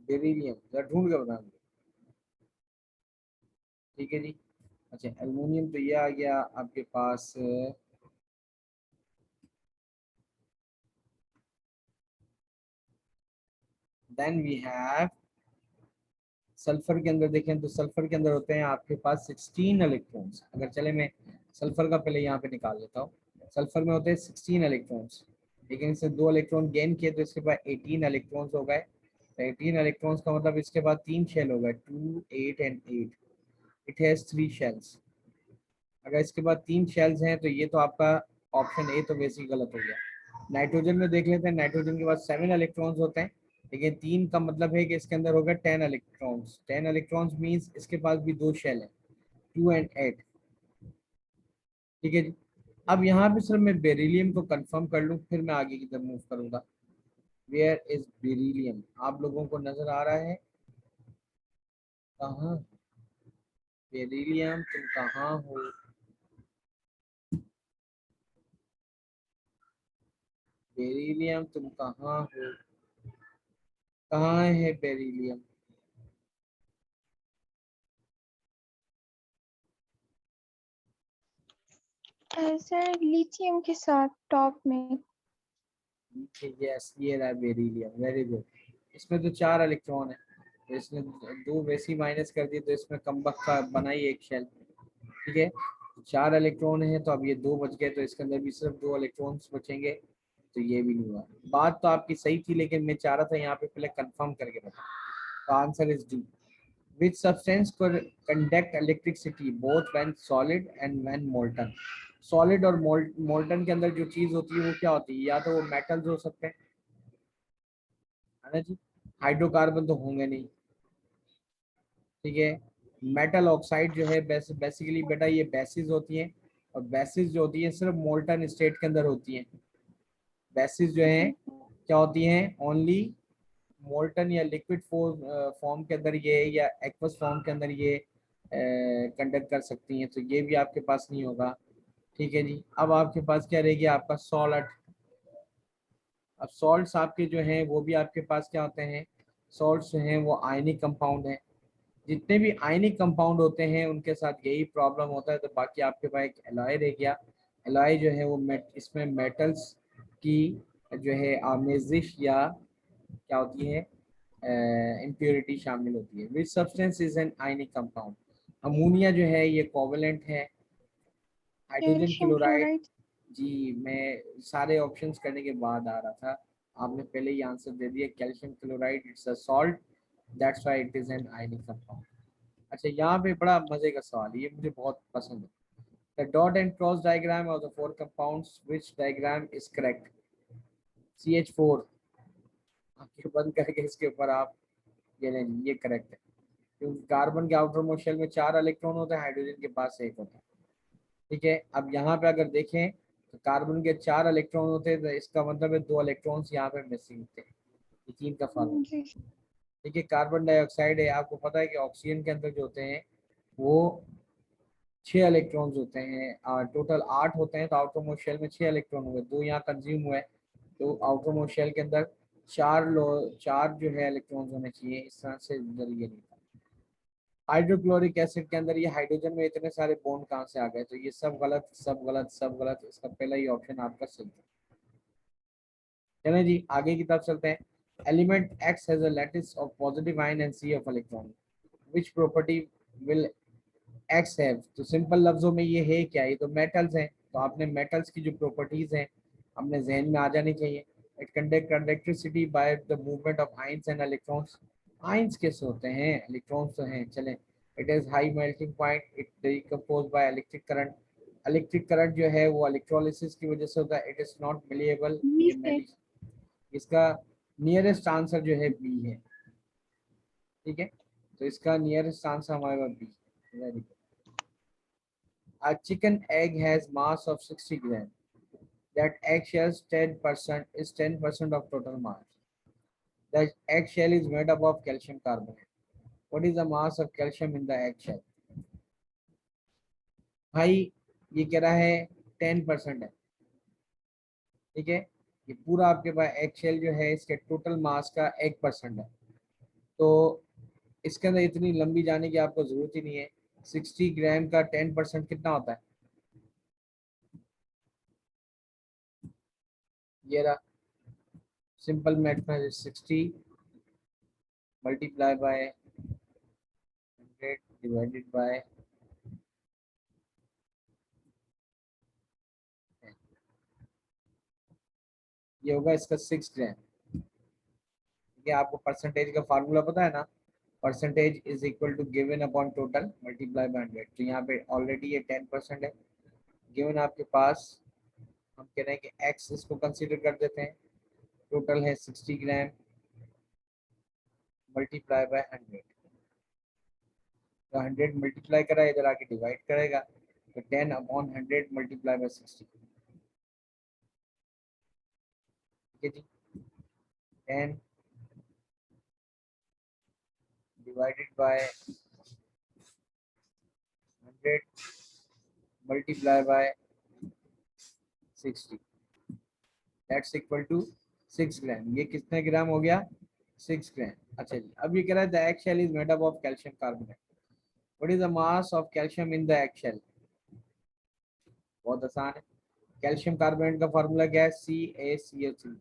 बेरिलियम जरा ढूंढ के बताएंगे। ठीक है जी, अच्छा एल्युमिनियम तो ये आ गया आपके पास। देन वी हैव सल्फर के अंदर देखें तो सल्फर के अंदर होते हैं आपके पास 16 इलेक्ट्रॉन्स। अगर चले मैं सल्फर का पहले यहाँ पे निकाल लेता हूँ। सल्फर में होते हैं 16 इलेक्ट्रॉन्स, लेकिन इससे 2 इलेक्ट्रॉन गेन किए तो इसके पास 18 इलेक्ट्रॉन्स हो गए। तो 18 इलेक्ट्रॉन्स का मतलब इसके बाद 3 शेल हो गए, 2, 8 एंड 8। It has 3 shells. अगर इसके बाद 3 शेल्स हैं तो ये तो आपका ऑप्शन ए तो वैसे ही गलत हो गया। नाइट्रोजन में देख लेते हैं, नाइट्रोजन के बाद 7 इलेक्ट्रॉन्स होते हैं, लेकिन 3 का मतलब है कि इसके अंदर होगा 10 इलेक्ट्रॉन्स। 10 इलेक्ट्रॉन्स मीन्स इसके पास भी 2 शेल है, 2 एंड 8। ठीक है जी। अब यहाँ पे सिर्फ मैं बेरिलियम को कंफर्म कर लूँ, फिर मैं आगे की तरफ मूव करूंगा। Where is beryllium? आप लोगों को नजर आ रहा है? कहाँ बेरिलियम, तुम कहाँ हो? बेरिलियम तुम कहाँ हो? कहाँ है बेरिलियम? सर लिथियम के साथ टॉप में। यस, ये रहा बेरिलियम, वेरी गुड। इसमें तो 4 इलेक्ट्रॉन है, तो इसने दो वैसे माइनस कर दिए, तो इसमें कमबख्त का बनाई एक शेल। ठीक है, 4 इलेक्ट्रॉन है, तो अब ये 2 बच गए, तो इसके अंदर भी सिर्फ 2 इलेक्ट्रॉन्स बचेंगे, तो ये भी नहीं हुआ। बात तो आपकी सही थी, लेकिन मैं चाह रहा था यहाँ पे पहले कंफर्म करके बता। तो answer is D. Which substance could conduct electricity both when solid and when molten? Solid और मोल्टन के अंदर जो चीज होती है वो क्या होती है? या तो वो मेटल्स हो सकते हैं, है ना जी, हाइड्रोकार्बन तो होंगे नहीं। ठीक है, मेटल ऑक्साइड जो है बेसिकली बेटा ये बेसिस होती हैं, और बेसिस जो होती है सिर्फ मोल्टन स्टेट के अंदर होती हैं। बेसिस जो है क्या होती हैं? ओनली मोल्टन या लिक्विड फॉर्म के अंदर ये, या एक्वस फॉर्म के अंदर ये कंडक्ट कर सकती हैं, तो ये भी आपके पास नहीं होगा। ठीक है जी, अब आपके पास क्या रहेगी? आपका सॉल्ट। अब सॉल्ट्स आपके जो हैं वो भी आपके पास क्या होते हैं? सॉल्ट्स जो हैं वो आयनिक कंपाउंड हैं। जितने भी आयनिक कंपाउंड होते हैं उनके साथ यही प्रॉब्लम होता है। तो बाकी आपके पास एक एलॉय रह गया। एलॉय जो है वो इसमें मेटल्स की जो है आमेजिश या क्या होती है, इम्प्योरिटी शामिल होती है। Which substance is an ionic compound? Ammonia जो है ये कोवेलेंट है। Hydrogen calcium chloride. क्लोराइड। जी, मैं सारे ऑप्शंस करने के बाद आ रहा था, आपने पहले ही आंसर दे दिया। Calcium chloride it's a salt, that's why it is an ionic compound. अच्छा, यहाँ पे बड़ा मजे का सवाल, ये मुझे बहुत पसंद है। The dot and cross diagram of the 4 compounds, which diagram is correct? CH4। आंखें बंद करके इसके ऊपर आप ये नहीं, ये करेक्ट है, क्योंकि कार्बन के आउटर मोस्ट शेल में 4 इलेक्ट्रॉन होते हैं, हाइड्रोजन के पास 1 होता है। ठीक है, अब यहाँ पे अगर देखें तो कार्बन के 4 इलेक्ट्रॉन होते हैं, तो इसका मतलब है 2 इलेक्ट्रॉन्स यहाँ पे मिसिंग थे। ये 3 का फार्मूला। जी। ठीक है, कार्बन डाइऑक्साइड है, आपको पता है कि ऑक्सीजन के अंदर जो होते हैं वो 6 इलेक्ट्रॉन्स होते हैं, टोटल 8 होते हैं, तो आउटर मोस्ट शेल में 6 इलेक्ट्रॉन हुए, 2 यहाँ कंज्यूम हुए, तो आउटर मोस्ट शेल के अंदर 4 जो है इलेक्ट्रॉन्स होने चाहिए। इस तरह से इधर ये नहीं था। हाइड्रोक्लोरिक एसिड के अंदर ये हाइड्रोजन में इतने सारे बॉन्ड कहाँ से आ गए? तो ये सब गलत, सब गलत, सब गलत। इसका पहला ही ऑप्शन आपका सही है। चलें जी, आगे की तरफ चलते हैं। Element X has a lattice of positive ion and sea of electron, which property will X have? तो सिंपल लफ्जों में ये है क्या? ये तो मेटल्स हैं, तो आपने मेटल्स की जो प्रॉपर्टीज हैं अपने जहन में आ जानी चाहिए। It conduct electricity by the movement of ions and electrons. Ions कैसे होते हैं? इलेक्ट्रॉन्स तो हैं, चलें। It is high melting point, it decompose by electric current. Electric current जो है वो इलेक्ट्रोलिसिस की वजह से होता है। इट इज नॉट मिलिएबल, बी ये से। मेली। इसका नियरेस्ट आंसर जो है बी है। ठीक है, तो इसका नियरेस्ट आंसर हमारे पास B. Very good. A chicken egg has mass of 60 grams. That eggshell's 10% is 10% of total mass. The eggshell is made up of calcium carbonate. What is the mass of calcium in the eggshell? भाई ये कह रहा है 10% है। ठीक है, ये पूरा आपके पास एगशेल जो है इसके टोटल मास का 1% है। तो इसके अंदर इतनी लंबी जाने की आपको जरूरत ही नहीं है। 60 ग्राम का 10% कितना होता है? ये रहा, simple mathematics. 60 multiply by 100 divided by, ये होगा इसका 6 ग्राम। ठीक है, आपको परसेंटेज का फार्मूला पता है ना? Percentage is equal to given upon total multiply by 100। तो यहाँ पे ऑलरेडी ये 10% है। गिवन आपके पास, हम कह रहे हैं कि एक्स इसको कंसीडर कर देते हैं। टोटल है 60 ग्राम मल्टीप्लाई बाय 100। तो 100 मल्टीप्लाई करा, इधर आके डिवाइड करेगा, तो 10/100 मल्टीप्लाई बाय 60, ठीक है जी। 10 divided by 100 multiply by 60, that's equal to 6 gram. ये कितने ग्राम हो गया? 6 ग्राम। अच्छा जी, अब ये कह रहा है the egg shell is made up of calcium carbonate, what is the mass of calcium in the egg shell? बहुत आसान है। कैल्शियम कार्बोनेट का फॉर्मूला क्या है? CaCO3।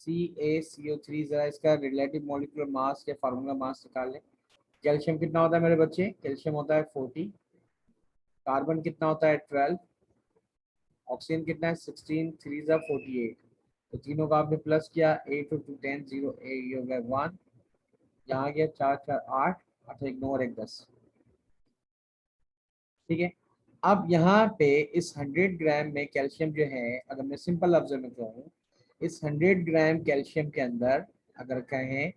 CaCO3 जरा इसका रिलेटिव मॉलिक्यूलर मास या फार्मूला मास निकाल लें। कैल्शियम कितना होता है मेरे बच्चे? कैल्शियम होता है 40, कार्बन कितना होता है 12, ऑक्सीजन कितना है 16, 3 जा 48। तो तीनों का आपने प्लस किया, 8 और 2 10, 0 ये हो गया 1, यहाँ गया 4 4 8, अच्छा एक 9 और एक 10, ठीक है। अब यहाँ पे इस 100 ग्राम में कैल्शियम जो है, अगर मैं सिंपल लफ्जों में कहूँ, इस 100 ग्राम कैल्शियम के अंदर अगर कहें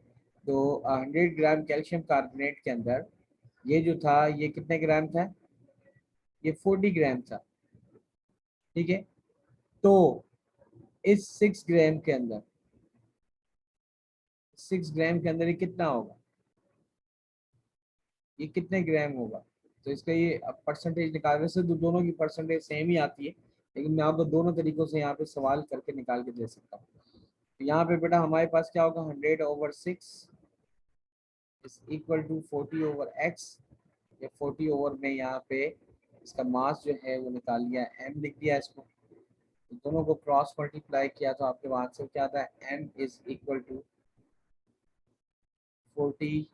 तो 100 ग्राम कैल्शियम कार्बोनेट के अंदर ये जो था ये कितने ग्राम था? ये 40 ग्राम था, ठीक है। तो इस 6 ग्राम के अंदर, 6 ग्राम के अंदर ये कितना होगा? ये कितने ग्राम होगा? तो इसका ये परसेंटेज निकालने से दोनों की परसेंटेज सेम ही आती है, लेकिन मैं आपको दोनों तरीकों से यहाँ पे सवाल करके निकाल के दे सकता हूँ। तो यहाँ पे बेटा हमारे पास क्या होगा? 100/6 इज इक्वल टू 40/x, या 40 ओवर में यहाँ पे इसका मास जो है वो निकाल लिया, m लिख दिया इसको। तो दोनों को क्रॉस मल्टीप्लाई किया तो आपके आंसर क्या आता है? m is equal to 40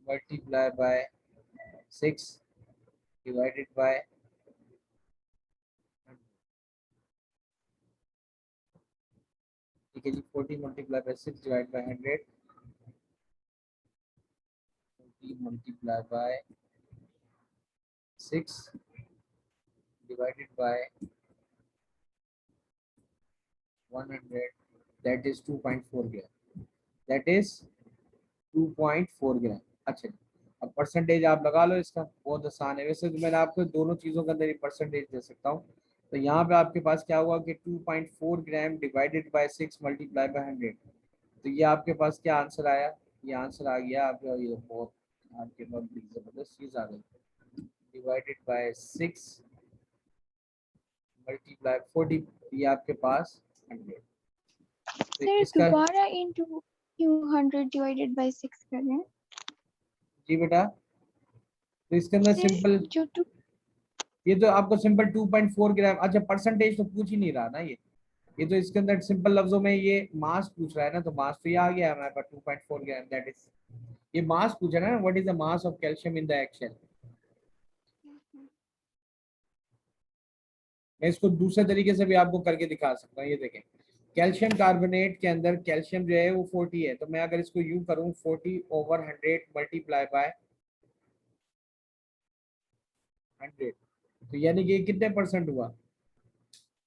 multiply by 6 divided by, ठीक है जी। 40 multiply by 6 divide by 100, 40 multiply by 6 divided by 100, that is 2.4 gram, that is 2.4 gram. अच्छा, अब परसेंटेज आप लगा लो इसका, बहुत आसान है। वैसे तो मैंने आपको दोनों चीज़ों के अंदर ही परसेंटेज दे सकता हूँ। तो यहाँ पे आपके पास क्या हुआ कि 2.4 ग्राम डिवाइडेड बाय 6 मल्टीप्लाई बाय 100, तो ये आपके पास क्या आंसर आया? ये आंसर आ गया आपका, ये बहुत आपके पास जबरदस्त चीज़ आ गई, डिवाइडेड बाय 6 मल्टीप्लाई 40, ये आपके पास 100। तो सर इसका, दोबारा इंटू 200 डिवाइडेड बाय 6 करें। जी बेटा, तो इसके अंदर सर सिंपल, जो ये तो आपको सिंपल 2.4 ग्राम, अच्छा परसेंटेज तो पूछ ही नहीं रहा ना ये तो इसके अंदर सिंपल लफ्जों में ये मास पूछ रहा है ना, तो मास तो ये आ गया हमारे पास 2.4 ग्राम, दैट इज, ये मास पूछा ना, what is the mass of calcium in the egg shell. मैं इसको दूसरे तरीके से भी आपको करके दिखा सकता हूँ, ये देखें, कैल्शियम कार्बोनेट के अंदर कैल्शियम जो है वो 40 है, तो मैं अगर इसको यूं करूँ 40/100 मल्टीप्लाई बाय 100, तो यानी कि कितने परसेंट हुआ?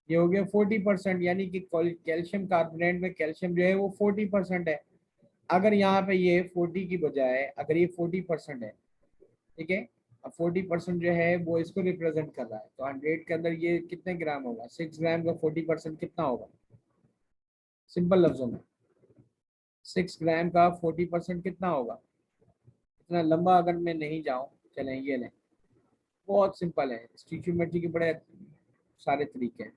ये हो गया 40%, यानी कि कैल्शियम कार्बोनेट में कैल्शियम जो है वो 40% है। अगर यहाँ पे ये 40 की बजाय अगर ये 40% है, ठीक है, अब 40% जो है वो इसको रिप्रेजेंट कर रहा है, तो 100 के अंदर ये कितने ग्राम होगा? 6 ग्राम का 40% कितना होगा? सिंपल लफ्जों में 6 ग्राम का 40% कितना होगा? इतना लंबा अगर मैं नहीं जाऊं, चलें ये लें, बहुत सिंपल है, स्टिचियोमेट्री के बड़े सारे तरीके हैं।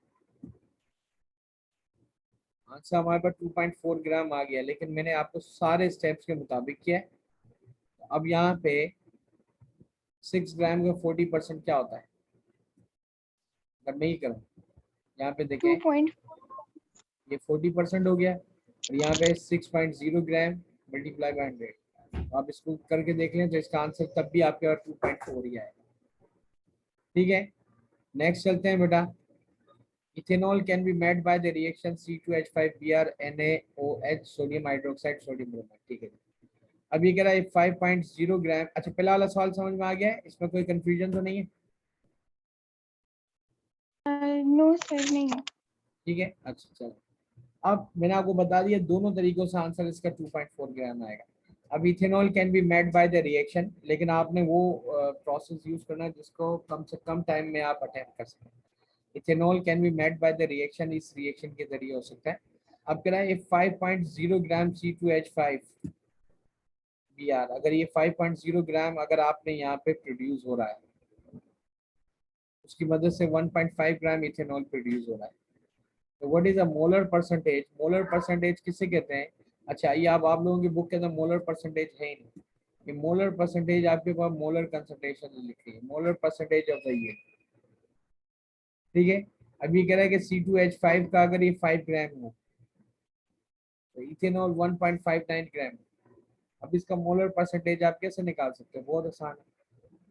आंसर हमारे पास 2.4 ग्राम आ गया, लेकिन मैंने आपको सारे स्टेप्स के मुताबिक किया है। अब यहाँ पे 6 ग्राम का 40% क्या होता है? अगर मैं ही करूँ, यहाँ पे देखें, 2.4 ये 40% हो गया, और यहाँ पे 6.0 ग्राम मल्टीप्लाई बाय 100, आप इसको करके देख लें तो इसका आंसर तब भी आपके पास 2.4 ही आएगा, ठीक है। नेक्स्ट चलते हैं बेटा, ethanol can be made by the reaction C2H5Br NaOH sodium hydroxide sodium bromide, ठीक है। अब ये कह रहा है 5.0 ग्राम, अच्छा पहला वाला सवाल समझ में आ गया है, इसमें कोई कंफ्यूजन तो नहीं है? नो सर नहीं है। ठीक है, अच्छा चलो, अब मैंने आपको बता दिया दोनों तरीकों से आंसर इसका 2.4 ग्राम आएगा। अब ethanol can be made by the reaction, लेकिन आपने वो प्रोसेस यूज करना है जिसको कम से कम टाइम में आप अटेम्प्ट कर सकें। Ethanol can be made by the reaction, इस रिएक्शन के जरिए हो सकता है। अब कह रहा है 5.0 ग्राम C2H5 Br, अगर ये 5.0 ग्राम अगर आपने यहाँ पे प्रोड्यूस हो रहा है, उसकी मदद से 1.5 ग्राम इथेनॉल प्रोड्यूस हो रहा है। तो what is a molar percentage? Molar percentage किसे कहते हैं? अच्छा, ये आप लोगों की बुक के अंदर मोलर परसेंटेज है ही नहीं। ये मोलर परसेंटेज आपके पास मोलर कंसंट्रेशन लिखी है, मोलर परसेंटेज ऑफ द ये, ठीक है। अब ये कह रहा है कि C2H5 का अगर ये 5 ग्राम हो तो इथेनॉल 1.59 ग्राम। अब इसका मोलर परसेंटेज आप कैसे निकाल सकते हो? बहुत आसान है।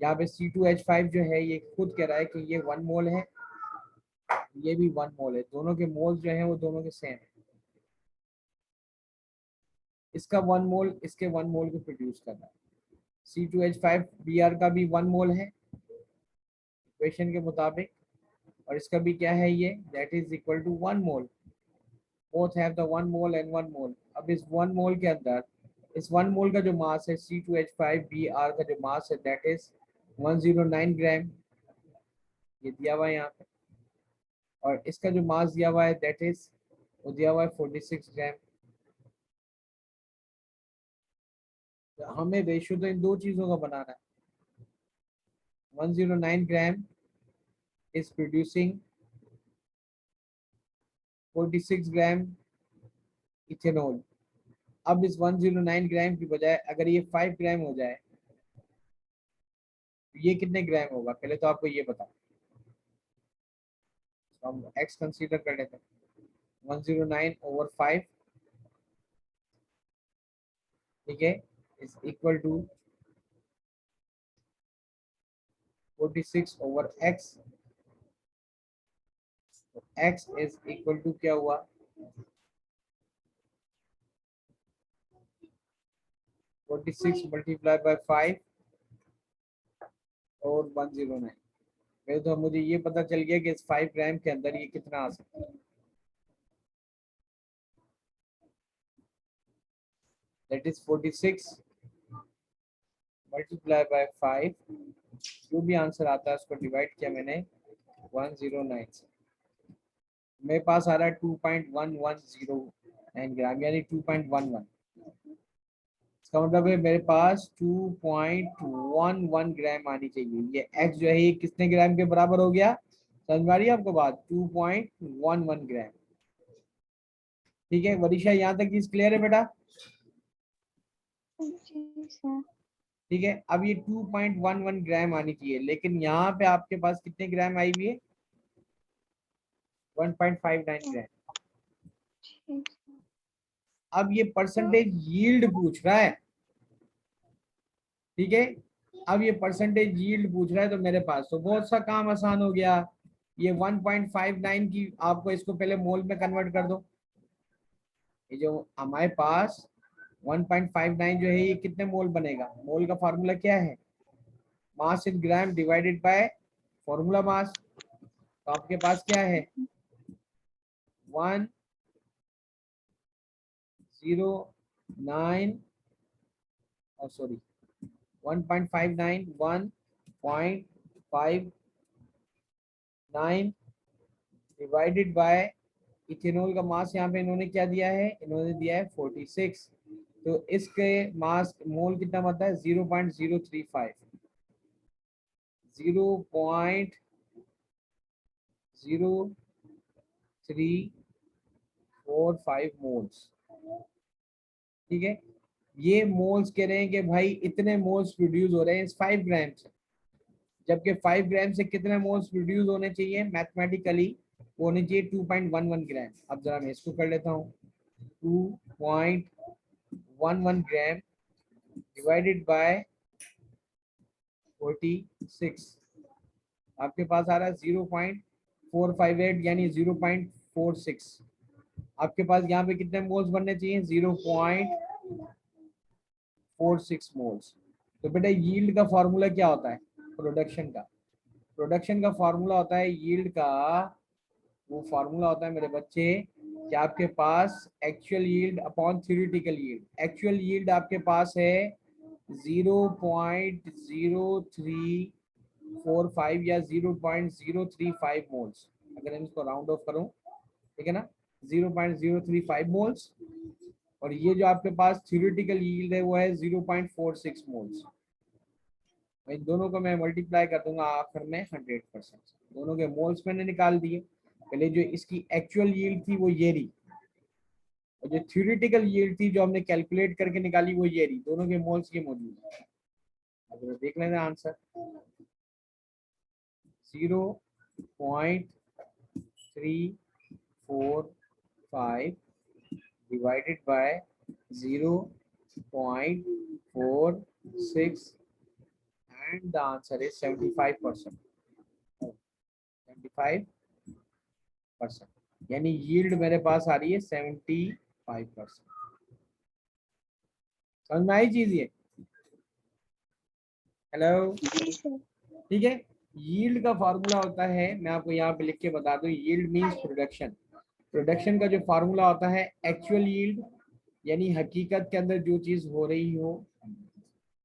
यहाँ पे C2H5 जो है ये खुद कह रहा है कि ये 1 मोल है, ये भी 1 मोल है, दोनों के मोल्स जो है वो दोनों के सेम है। इसका 1 मोल इसके 1 मोल को प्रोड्यूस कर रहा है। C2H5Br का भी 1 मोल है इक्वेशन के मुताबिक, और इसका भी क्या है ये, that is equal to 1 mole. Both have the 1 mole and 1 mole. अब इस 1 मोल के अंदर इस 1 मोल का जो मास है C2H5Br का जो मास है दैट इज 109 ग्राम, ये दिया हुआ है यहाँ पे। और इसका जो मास दिया हुआ है दैट इज वो दिया हुआ है 46 ग्राम। तो हमें रेशियो तो इन दो चीजों का बनाना है। 109 ग्राम is producing 46 ग्राम इथेनॉल। अब इस 109 ग्राम की बजाय अगर ये 5 ग्राम हो जाए तो ये कितने ग्राम होगा? पहले तो आपको ये बताओ, तो हम x कंसीडर कर लेते हैं। 109/5, ठीक है, इज इक्वल टू 46/x। तो x इज इक्वल टू क्या हुआ? 46 मल्टीप्लाई बाय 5 और 109। पहले तो मुझे ये पता चल गया कि इस 5 ग्राम के अंदर ये कितना आ सकता है, दैट इज 46 मल्टीप्लाई बाय 5, जो भी आंसर आता है उसको डिवाइड किया मैंने 109 से, मेरे पास आ रहा है 2.1109 ग्राम, यानी 2.11। इसका मतलब है मेरे पास 2.11 ग्राम आनी चाहिए। ये x जो है ये कितने ग्राम के बराबर हो गया? समझ आ रही है आपको बात? 2.11 ग्राम। ठीक है वरीशा, यहाँ तक चीज क्लियर है बेटा? जी सर। ठीक है, अब ये 2.11 ग्राम आनी चाहिए, लेकिन यहाँ पे आपके पास कितने ग्राम आई हुई है? 1.59 ग्राम। ठीक सर। अब ये परसेंटेज यील्ड पूछ रहा है, ठीक है। अब ये परसेंटेज यील्ड पूछ रहा है तो मेरे पास तो बहुत सा काम आसान हो गया। ये 1.59 की आपको इसको पहले मोल में कन्वर्ट कर दो। ये जो हमारे पास 1.59 जो है ये कितने मोल बनेगा? मोल का फॉर्मूला क्या है? Mass in gram divided by formula mass. तो आपके पास क्या है? 109 और सॉरी 1.59 1.59 डिवाइडेड बाय इथेनॉल का मास यहाँ पे इन्होंने क्या दिया है? इन्होंने दिया है 46। तो इसके मास मोल कितना बनता है? 0.035, 0.0345 मोल्स। ठीक है, ये मोल्स कह रहे हैं कि भाई इतने मोल्स प्रोड्यूस हो रहे हैं इस 5 ग्राम से, जबकि 5 ग्राम से कितने मोल्स प्रोड्यूस होने चाहिए मैथमेटिकली? वो होने चाहिए 2.11 ग्राम। अब जरा मैं इसको कर लेता हूँ, 2.11 ग्राम डिवाइडेड बाय 46, आपके पास आ रहा है 0.458 यानी 0.46। आपके पास यहाँ पे कितने मोल्स बनने चाहिए? 0.46 मोल्स। तो बेटा यील्ड का फॉर्मूला क्या होता है? प्रोडक्शन का, प्रोडक्शन का फॉर्मूला होता है यील्ड का, वो फॉर्मूला होता है मेरे बच्चे कि आपके पास actual yield upon theoretical yield, actual yield आपके पास है 0.0345 या 0.035 मोल्स, अगर हम इसको राउंड ऑफ करूं, ठीक है ना, 0.035 मोल्स, और ये जो आपके पास थ्योरेटिकल यील्ड है वो है 0.46 मोल्स। इन दोनों को मैं मल्टीप्लाई कर दूंगा आखिर में 100%, दोनों के मोल्स मैंने निकाल दिए। पहले जो इसकी एक्चुअल यील्ड थी वो ये रही, और जो थ्योरेटिकल यील्ड थी जो हमने कैलकुलेट करके निकाली वो ये रही, दोनों के मोल्स ये मौजूद है। अब देख लेना answer, 0.345 divided by 0.46 and the answer is 75%, 75%, यानी यील्ड मेरे पास आ रही है 75%। समझ में आई चीज ये? हेलो, जी सर। ठीक है। यील्ड का फार्मूला होता है, मैं आपको यहाँ पे लिख के बता दूं, यील्ड मींस प्रोडक्शन। प्रोडक्शन का जो फार्मूला होता है एक्चुअल यील्ड, यानी हकीकत के अंदर जो चीज हो रही हो,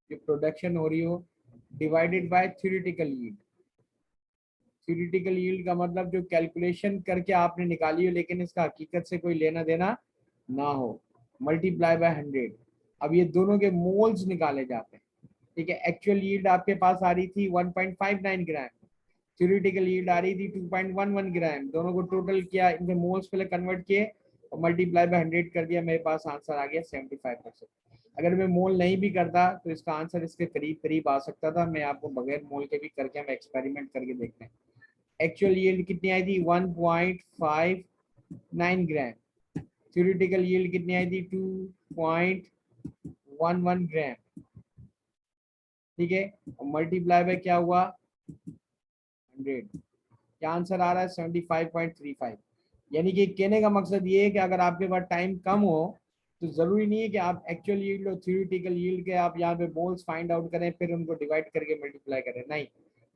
जो प्रोडक्शन हो रही हो, divided by theoretical yield. Theoretical yield का मतलब जो कैलकुलेशन करके आपने निकाली हो लेकिन इसका हकीकत से कोई लेना देना ना हो, मल्टीप्लाई बाय 100। अब ये दोनों के मोल्स निकाले जाते हैं, ठीक है। एक्चुअल यील्ड आपके पास आ रही थी 1.59 ग्राम, थ्योरेटिकल यील्ड आ रही थी 2.11 ग्राम, दोनों को टोटल किया, इनके मोल्स पहले कन्वर्ट किए और मल्टीप्लाई बाय 100 कर दिया, मेरे पास आंसर आ गया 75%। अगर मैं मोल नहीं भी करता तो इसका आंसर इसके करीब करीब आ सकता था। मैं आपको बगैर मोल के भी करके हम एक्सपेरिमेंट करके देखते हैं। एक्चुअल यील्ड कितनी आई थी 1.59 ग्राम, थ्योरेटिकल यील्ड कितनी आई थी 2.11 ग्राम, ठीक है, और मल्टीप्लाई बाय क्या हुआ 100, क्या आंसर आ रहा है 75.35। यानी कि कहने का मकसद ये है कि अगर आपके पास टाइम कम हो तो जरूरी नहीं है कि आप एक्चुअल यील्ड और थ्योरेटिकल यील्ड के आप यहाँ पे मोल्स फाइंड आउट करें फिर उनको डिवाइड करके मल्टीप्लाई करें, नहीं,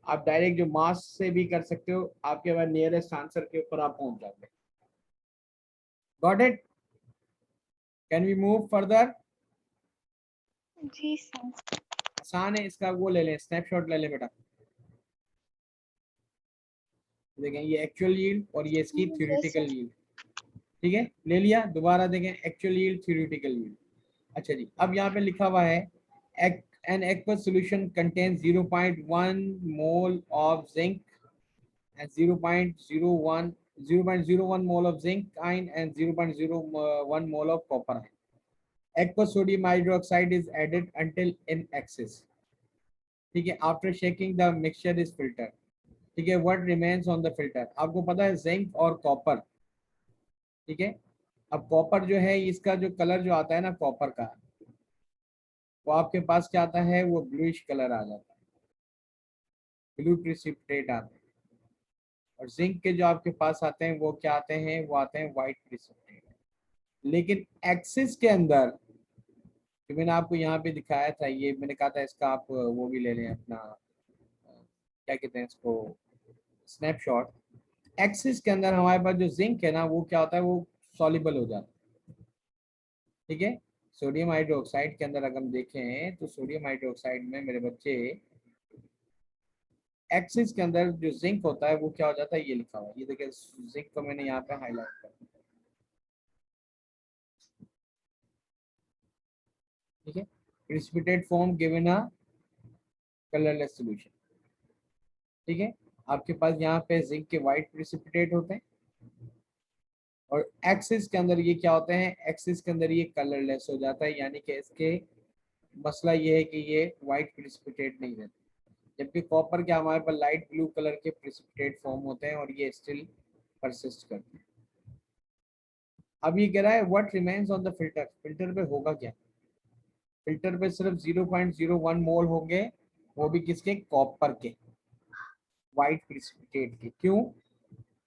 आप डायरेक्ट जो मास से भी कर सकते हो, आपके पास नियरेस्ट आंसर के ऊपर आप पहुंच जाते हैं। Got it? Can we move further? जी सर। आसान है, इसका वो ले लें, स्नैपशॉट ले लें बेटा। देखें ये एक्चुअल यील्ड और ये इसकी यस थ्योरेटिकल सर। यील्ड, ठीक है, ले लिया। दोबारा देखें एक्चुअल यील्ड थ्योरेटिकल यील्ड। अच्छा जी, अब यहाँ पे लिखा हुआ है an aqueous solution contains 0.1 mole of zinc and 0.01 mole of zinc ion and 0.01 mole of copper ion. Aqueous sodium hydroxide is added until in excess, ठीक है, after shaking the mixture is filtered, ठीक है, what remains on the filter? आपको पता है zinc और copper, ठीक है। अब कॉपर जो है इसका जो कलर जो आता है ना कॉपर का, वो आपके पास क्या आता है, वो ब्लूइश कलर आ जाता है, ब्लू प्रिसिपिटेट आते हैं। और जिंक के जो आपके पास आते हैं वो क्या आते हैं, वो आते हैं व्हाइट प्रिसिपिटेट। लेकिन एक्सिस के अंदर जो मैंने आपको यहाँ पे दिखाया था, ये मैंने कहा था इसका आप वो भी ले लें अपना, क्या कहते हैं इसको, स्नैपशॉट। एक्सिस के अंदर हमारे पास जो जिंक है ना वो क्या होता है, वो सॉल्युबल हो जाता है, ठीक है। सोडियम हाइड्रोक्साइड के अंदर अगर हम देखें तो सोडियम हाइड्रोक्साइड में मेरे बच्चे एक्सिस के अंदर जो जिंक होता है वो क्या हो जाता है, ये लिखा हुआ है, ये देखिए जिंक को मैंने यहाँ पे हाईलाइट कर दिया, ठीक है। Precipitate form given a colourless solution, ठीक है। आपके पास यहाँ पे जिंक के व्हाइट प्रिसिपिटेट होते हैं और एक्सिस के अंदर ये क्या होते हैं, एक्सिस के अंदर ये कलरलेस हो जाता है, यानी कि इसके मसला ये है कि ये व्हाइट प्रिसिपिटेट नहीं रहते, जबकि कॉपर के हमारे पास लाइट ब्लू कलर के प्रिसिपिटेट फॉर्म होते हैं और ये स्टिल परसिस्ट करते हैं। अब ये कह रहा है what remains on the filter, filter पे होगा क्या, फिल्टर पे सिर्फ 0.01 मोल होंगे, वो भी किसके, कॉपर के व्हाइट प्रिसिपिटेट के। क्यों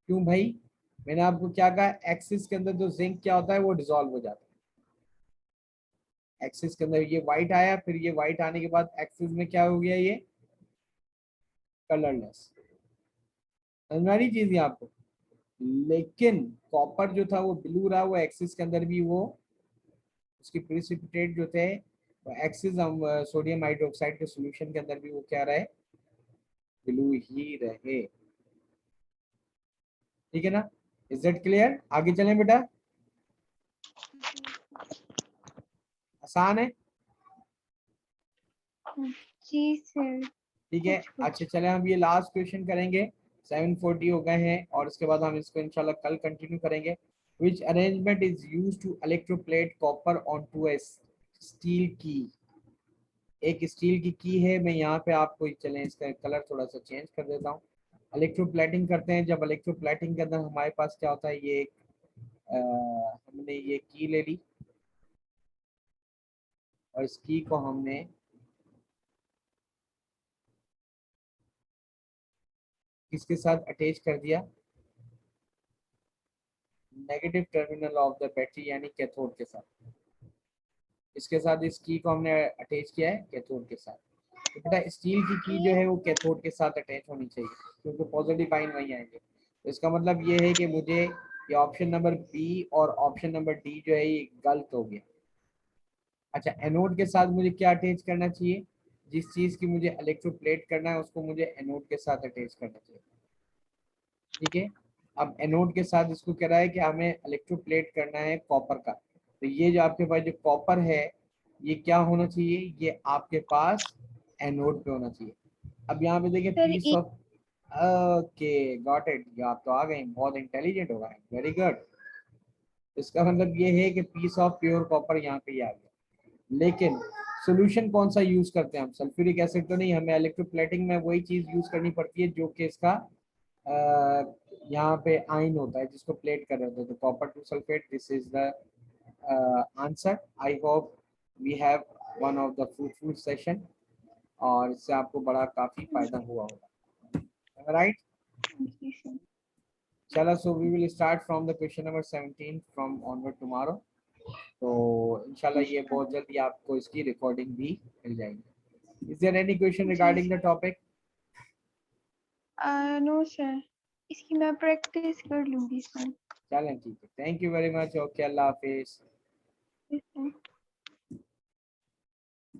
क्यों भाई, मैंने आपको क्या कहा, एक्सिस के अंदर जो जिंक क्या होता है वो डिसॉल्व हो जाता है, एक्सिस के अंदर ये व्हाइट आया, फिर ये व्हाइट आने के बाद एक्सिस में क्या हो गया, ये कलरलेस। समझ में आ रही चीज है आपको? लेकिन कॉपर जो था वो ब्लू रहा, वो एक्सिस के अंदर भी वो उसकी प्रिसिपिटेट जो थे वो एक्सिस सोडियम हाइड्रोक्साइड के सॉल्यूशन के अंदर भी वो क्या रहे, ब्लू ही रहे। ठीक है ना, इज दैट क्लियर? आगे चलें बेटा, आसान है। जी सर। ठीक है, कुछ कुछ अच्छा चले हम ये लास्ट क्वेश्चन करेंगे, 740 हो गए हैं और उसके बाद हम इसको इंशाल्लाह कल कंटिन्यू करेंगे। Which arrangement is used to electroplate copper onto a steel की। एक स्टील की है, मैं यहाँ पे आपको चलें इसका कलर थोड़ा सा चेंज कर देता हूँ। इलेक्ट्रोप्लेटिंग करते हैं, जब इलेक्ट्रोप्लेटिंग के अंदर हमारे पास क्या होता है, ये एक हमने ये की ले ली और इस की को हमने किसके साथ अटैच कर दिया, negative terminal of the battery यानी कैथोड के साथ। इसके साथ इस की को हमने अटैच किया है कैथोड के साथ। तो बेटा स्टील की जो है वो कैथोड के साथ अटैच होनी चाहिए क्योंकि पॉजिटिव आयन वहीं आएंगे। तो इसका मतलब ये है कि मुझे ये ऑप्शन नंबर बी और ऑप्शन नंबर डी जो है ये गलत हो गया। अच्छा, एनोड के साथ मुझे क्या अटैच करना चाहिए, जिस चीज की मुझे इलेक्ट्रोप्लेट करना है उसको मुझे एनोड के साथ अटैच करना चाहिए। ठीक है, अब एनोड के साथ इसको कह रहा है कि हमें इलेक्ट्रोप्लेट करना है कॉपर का, तो ये जो आपके पास जो कॉपर है ये क्या होना चाहिए, ये आपके पास एनोड पे होना चाहिए। अब यहाँ पे देखिए सर पीस एक ऑफ, ओके गॉट इट, आप तो आ गए, बहुत इंटेलिजेंट हो गए, वेरी गुड। इसका मतलब ये है कि पीस ऑफ प्योर कॉपर यहाँ पे ही आ गया। लेकिन सोल्यूशन कौन सा यूज करते हैं हम, सल्फ्यूरिक एसिड तो नहीं, हमें इलेक्ट्रोप्लेटिंग में वही चीज यूज करनी पड़ती है जो कि इसका यहाँ पे आयन होता है जिसको प्लेट कर रहे होते हैं। तो copper two sulphate, this is the answer. I hope we have one of the fruitful session और इससे आपको बड़ा काफी फायदा हुआ होगा, राइट? जी सर। चलो, so we will start from the question number 17 from onward tomorrow. तो इंशाल्लाह ये बहुत जल्दी आपको इसकी रिकॉर्डिंग भी मिल जाएगी। इज देयर एनी क्वेश्चन जी regarding the topic? No sir, इसकी मैं प्रैक्टिस कर लूंगी सर। चलें ठीक है, thank you very much, okay, अल्लाह हाफिज। Yes, sir.